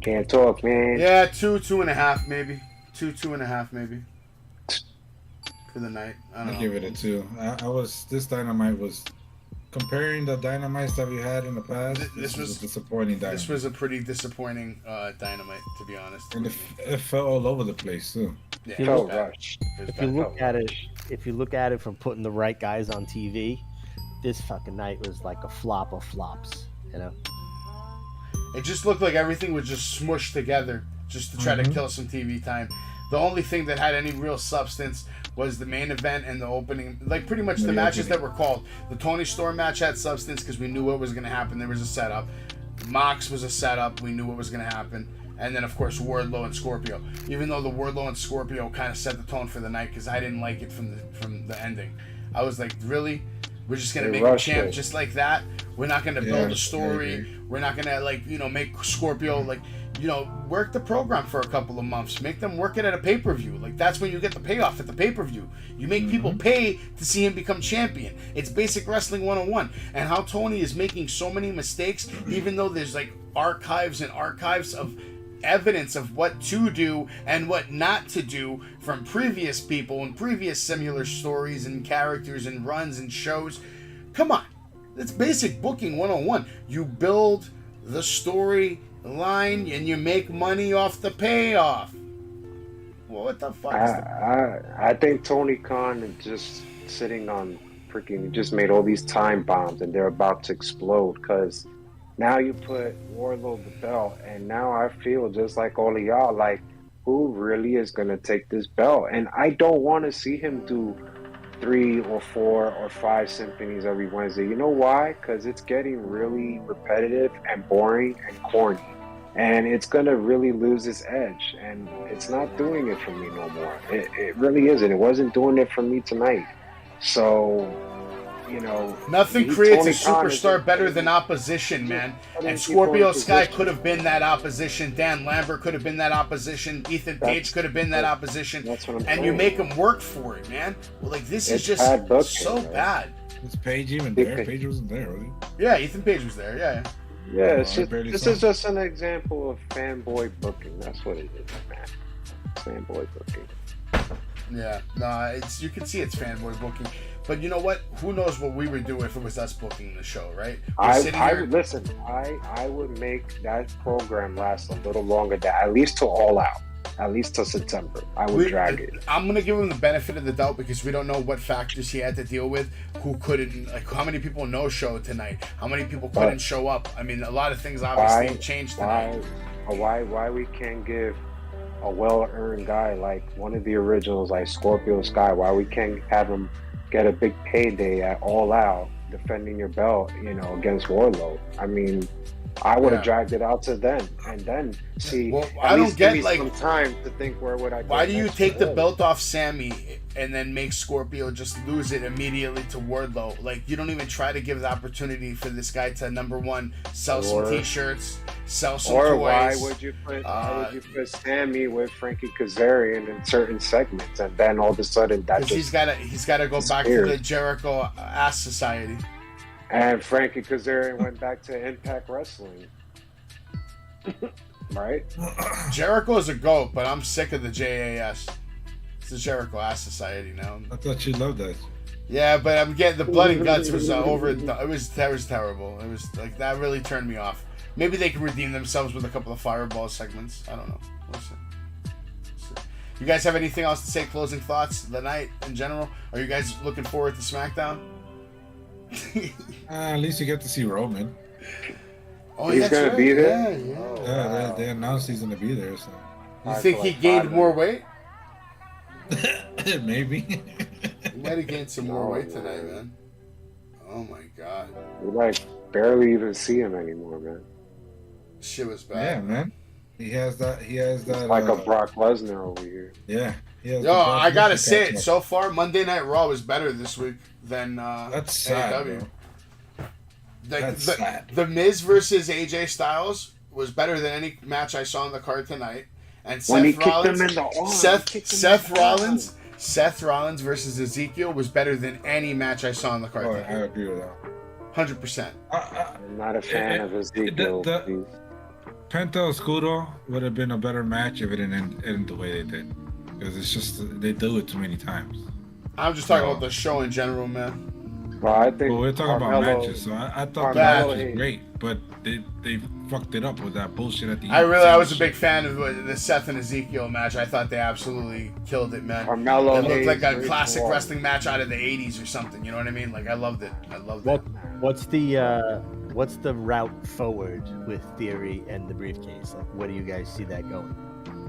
Can't talk, man. Yeah, 2.5 maybe. 2.5 maybe. For the night. I don't know. Give it a 2. This Dynamite was, comparing the Dynamites that we had in the past, this was a disappointing Dynamite. This was a pretty disappointing Dynamite, to be honest. And it fell all over the place too. Yeah, if you look at it from putting the right guys on TV, this fucking night was like a flop of flops, you know? It just looked like everything was just smushed together just to try to kill some TV time. The only thing that had any real substance was the main event and the opening. Like, pretty much the matches that were called. The Tony Storm match had substance because we knew what was going to happen. There was a setup. Mox was a setup. We knew what was going to happen. And then, of course, Wardlow and Scorpio. Even though the Wardlow and Scorpio kind of set the tone for the night because I didn't like it from the ending. I was like, really? We're just going to make him champ just like that? We're not going to build a story. We're not going to, make Scorpio, work the program for a couple of months. Make them work it at a pay-per-view. Like, that's when you get the payoff at the pay-per-view. You make people pay to see him become champion. It's basic wrestling 101. And how Tony is making so many mistakes, even though there's, archives and archives of evidence of what to do and what not to do from previous people and previous similar stories and characters and runs and shows. Come on. It's basic booking 101. You build the story line and you make money off the payoff. Well, what the fuck is that? I think Tony Khan is just sitting on just made all these time bombs and they're about to explode because now you put Wardlow the belt and now I feel just like all of y'all, who really is going to take this belt? And I don't want to see him do 3 or 4 or 5 symphonies every Wednesday. You know why? Because it's getting really repetitive and boring and corny. And it's going to really lose its edge. And it's not doing it for me no more. It really isn't. It wasn't doing it for me tonight. So, nothing creates a superstar better than opposition, man. And Scorpio Sky could have been that opposition. Dan Lambert could have been that opposition. Ethan Page could have been that opposition. And you make them work for it, man. Well, this is just so bad. Was Page even there? Page wasn't there, was he? Yeah, Ethan Page was there. Yeah. Yeah, this is just an example of fanboy booking. That's what it is, man. Fanboy booking. Yeah, no, you can see it's fanboy booking. But you know what? Who knows what we would do if it was us booking the show, right? I would make that program last a little longer, at least till All Out, at least till September. I would drag it. I'm gonna give him the benefit of the doubt because we don't know what factors he had to deal with. Who couldn't? Like, how many people no show tonight? How many people couldn't show up? I mean, a lot of things obviously changed tonight. Why we can't give a well-earned guy like one of the originals, like Scorpio Sky? Why we can't have him get a big payday at All Out defending your belt, against Warlow? I mean, I would have dragged it out to then, and then see. Well, I don't get some time to think where would I. Why do you take the belt off Sammy and then make Scorpio just lose it immediately to Wardlow? Like, you don't even try to give the opportunity for this guy to, number one, sell some T-shirts, sell some toys. Why would you put Sammy with Frankie Kazarian in certain segments, and then all of a sudden that just he's got to go back to the Jericho Ass Society. And Frankie Kazarian went back to Impact Wrestling. Right? Jericho's a GOAT, but I'm sick of the JAS. It's the Jericho Ass Society now. I thought you loved that. Yeah, but I'm getting the blood and guts was over. That was terrible. It was like that really turned me off. Maybe they can redeem themselves with a couple of Fireball segments. I don't know. We'll see. You guys have anything else to say? Closing thoughts the night in general? Are you guys looking forward to SmackDown? At least you get to see Roman. Oh, he's gonna be there. Yeah. They announced he's gonna be there. So you think he gained more weight? Maybe. He might have gained some more weight tonight, man. Oh my god. We barely even see him anymore, man. Shit was bad. Yeah, man. He has that. It's like a Brock Lesnar over here. Yeah. Yo, I gotta say it. So far, Monday Night Raw was better this week than that's sad, AEW. That's sad. The Miz versus AJ Styles was better than any match I saw on the card tonight. And Seth Rollins versus Ezekiel was better than any match I saw on the card tonight. I agree with that. 100%. I'm not a fan of Ezekiel. Penta Escudo would have been a better match if it didn't end the way they did. Because it's just, they do it too many times. I'm just talking about the show in general, man. Well, I think we're talking about matches, so I thought the match was great, but they fucked it up with that bullshit at the end. I was a big fan of the Seth and Ezekiel match. I thought they absolutely killed it, man. Carmelo it looked like a classic wrestling match out of the 80s or something, you know what I mean? Like, I loved it. What's the route forward with Theory and the briefcase? Like, where do you guys see that going?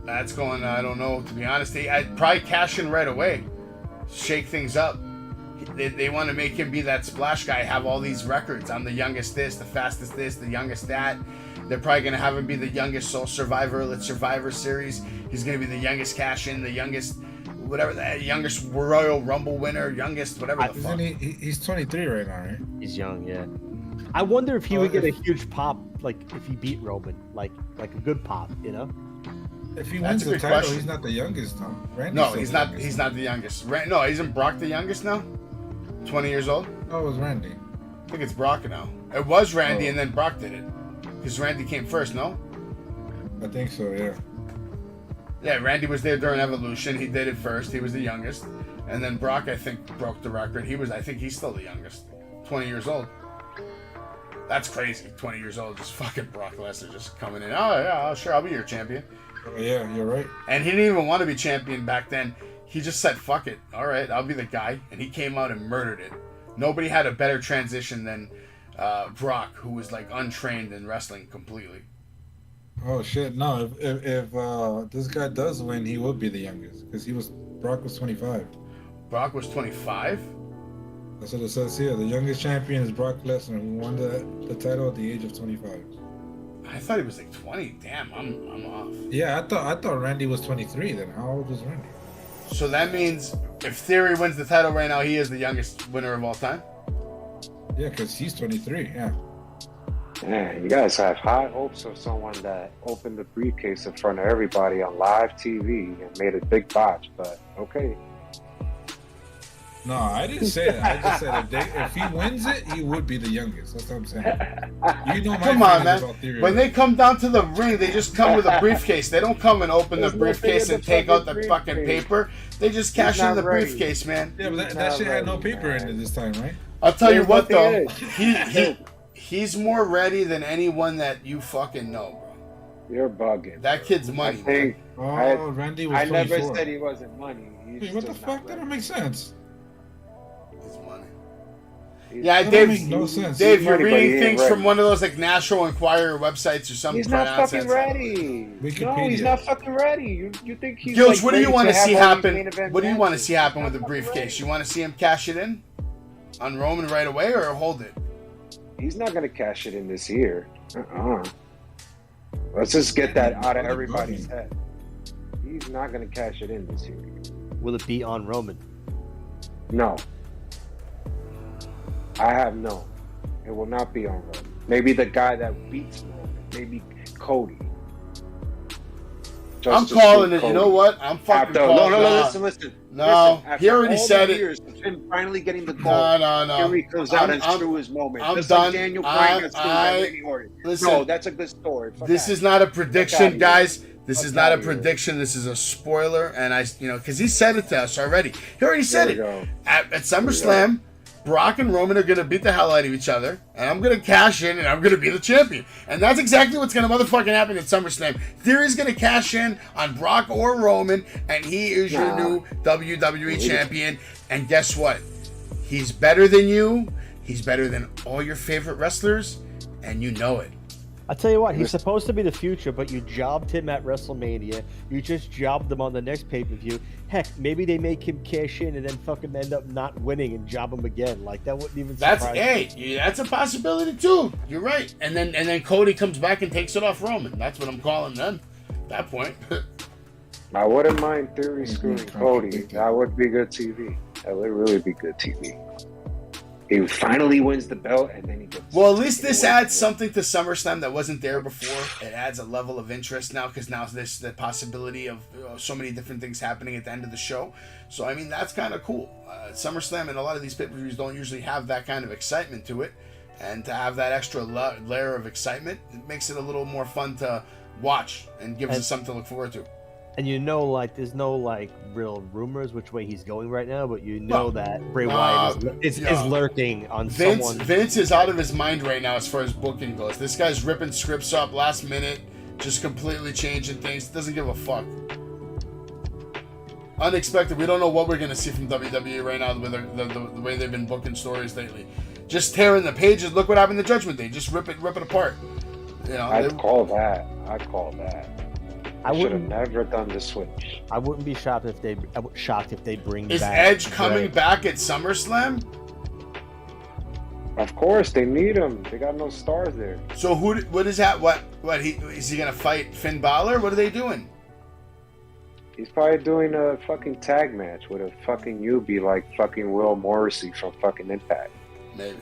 That's going, I don't know, to be honest. I'd probably cash in right away. Shake things up. They want to make him be that splash guy, have all these records. I'm the youngest this, the fastest this, the youngest that. They're probably going to have him be the youngest Soul Survivor, Let's Survivor Series. He's going to be the youngest cash in, the youngest, whatever, the youngest Royal Rumble winner, youngest, whatever the fuck. He's 23 right now, right? He's young, yeah. I wonder if he would get a huge pop, like if he beat Roman, like a good pop, you know? If he wins the title, he's not the youngest, though. No, he's not. He's not the youngest. No, isn't Brock the youngest now? 20 years old? Oh, it was Randy. I think it's Brock now. It was Randy, and then Brock did it. Because Randy came first, no? I think so, yeah. Yeah, Randy was there during Evolution. He did it first. He was the youngest. And then Brock, I think, broke the record. I think he's still the youngest. 20 years old. That's crazy. 20 years old, just fucking Brock Lesnar just coming in. Oh, yeah, sure, I'll be your champion. Oh, yeah, you're right. And he didn't even want to be champion back then. He just said, fuck it. All right, I'll be the guy. And he came out and murdered it. Nobody had a better transition than Brock, who was like untrained in wrestling completely. Oh, shit. No, if this guy does win, he will be the youngest. Because Brock was 25. Brock was 25? That's what it says here. The youngest champion is Brock Lesnar, who won the title at the age of 25. I thought he was like 20. Damn, I'm off. Yeah, I thought Randy was 23 then. How old was Randy? So that means if Theory wins the title right now, he is the youngest winner of all time? Yeah, because he's 23, yeah. Man, you guys have high hopes of someone that opened the briefcase in front of everybody on live TV and made a big botch, but okay. No, I didn't say that. I just said if he wins it, he would be the youngest. That's what I'm saying. You know my Come on, feelings man. about Theory. When they come down to the ring, they just come with a briefcase. They don't come and open There's the briefcase nothing in and the take out the fucking fucking briefcase. paper. They just cash in not the ready. briefcase, man. Yeah, but that shit had no paper in it this time, right? I'll tell you There's what, nothing though. in it. He's more ready than anyone that you fucking know, bro. You're bugging. That kid's I money, think Oh, Randy was I never 24. said he wasn't money. He's Wait, what the just fuck? not That ready. don't make sense. man. His money. He's- Yeah, That Dave. don't make no sense. Dave, you're money, but he reading ain't things ready. from one of those like National Enquirer websites or something. He's not fucking nonsense. ready. No, Wikipedia. he's not fucking ready. You think he's Gilch, like, what do you ready want to have see all these happen? main event What do you want to matches? see happen He's with the not fucking briefcase? ready. You want to see him cash it in on Roman right away or hold it? He's not gonna cash it in this year. Let's just get that out of everybody's head. He's not gonna cash it in this year. Will it be on Roman? No. I have no. It will not be on Roman. Maybe the guy that beats Roman. Maybe Cody. I'm Just calling it. Cody. You know what? I'm fucking After, calling no, it. listen. No, Listen, he already after all said the it. years of him finally getting the goal. No. Here he comes out and screw his moment. I'm Just done. like Daniel Bryan got screwed by Randy Orton. Listen, No, that's a good story. Fuck this that. is not a Fuck prediction, outta guys. This Fuck is not a outta here. prediction. This is a spoiler, and because he said it to us already. He already said There it we go. at SummerSlam. Brock and Roman are gonna beat the hell out of each other, and I'm gonna cash in, and I'm gonna be the champion. And that's exactly what's gonna motherfucking happen at SummerSlam. Theory's gonna cash in on Brock or Roman, and he is your new WWE champion. And guess what? He's better than you. He's better than all your favorite wrestlers, and you know it. I'll tell you what, he's supposed to be the future, but you jobbed him at WrestleMania. You just jobbed him on the next pay-per-view. Heck, maybe they make him cash in and then fucking end up not winning and job him again. Like, that wouldn't even surprise me. That's a possibility too. You're right. And then Cody comes back and takes it off Roman. That's what I'm calling then. At that point. I wouldn't mind Theory screwing Cody. That would be good TV. That would really be good TV. He finally wins the belt, and then he gets. Well, at least this adds something to SummerSlam that wasn't there before. It adds a level of interest now because now there's the possibility of so many different things happening at the end of the show. So, I mean, that's kind of cool. SummerSlam and a lot of these pay-per-views don't usually have that kind of excitement to it. And to have that extra layer of excitement, it makes it a little more fun to watch and gives us something to look forward to. And there's no real rumors which way he's going right now, but that Bray Wyatt is lurking on someone. Vince is out of his mind right now as far as booking goes. This guy's ripping scripts up last minute, just completely changing things. Doesn't give a fuck. Unexpected. We don't know what we're gonna see from WWE right now with the way they've been booking stories lately. Just tearing the pages. Look what happened to Judgment Day. Just rip it apart. I'd call that. I should have wouldn't. never done the switch. I wouldn't be shocked if they bring Is back Edge coming Bray. back at SummerSlam? Of course, they need him. They got no stars there. So what is that? What is he gonna fight Finn Balor? What are they doing? He's probably doing a fucking tag match with a fucking newbie like fucking Will Morrissey from fucking Impact. Maybe.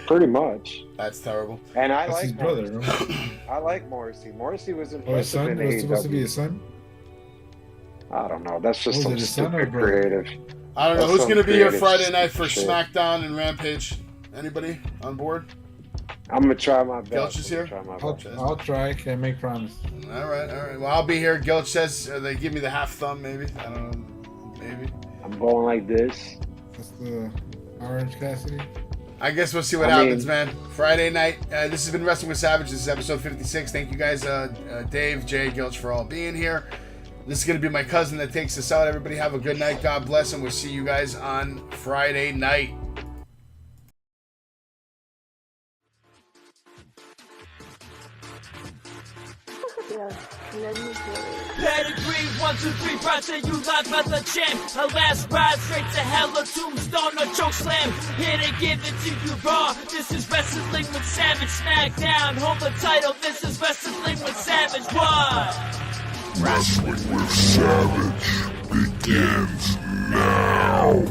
Pretty much. That's terrible. And I That's like his brother, right? I like Morrissey. Morrissey was Or his impressive son? in It was supposed to be AEW. his son? I don't know. That's just Was some it his son or stupid brother? creative. I don't know That's who's some gonna be here creative Friday night for shit. SmackDown and Rampage. Anybody on board? I'm gonna try my best. Gilch is here? I'll try. Can't make promise. All right. Well, I'll be here. Gilch says they give me the half thumb, maybe. I don't know. Maybe. I'm going like this. That's the Orange Cassidy. I guess we'll see what I happens, mean- man. Friday night. This has been Wrestling with Savage. This is episode 56. Thank you guys, Dave, Jay, Gilch, for all being here. This is going to be my cousin that takes us out. Everybody have a good night. God bless, and we'll see you guys on Friday night. Pedigree, 1, 2, 3, project you live as the champ. A last ride straight to hell, a tombstone, a choke slam. Here to give it to you raw. This is Wrestling with Savage. SmackDown, hold the title. This is Wrestling with Savage. What? Wrestling with Savage begins now.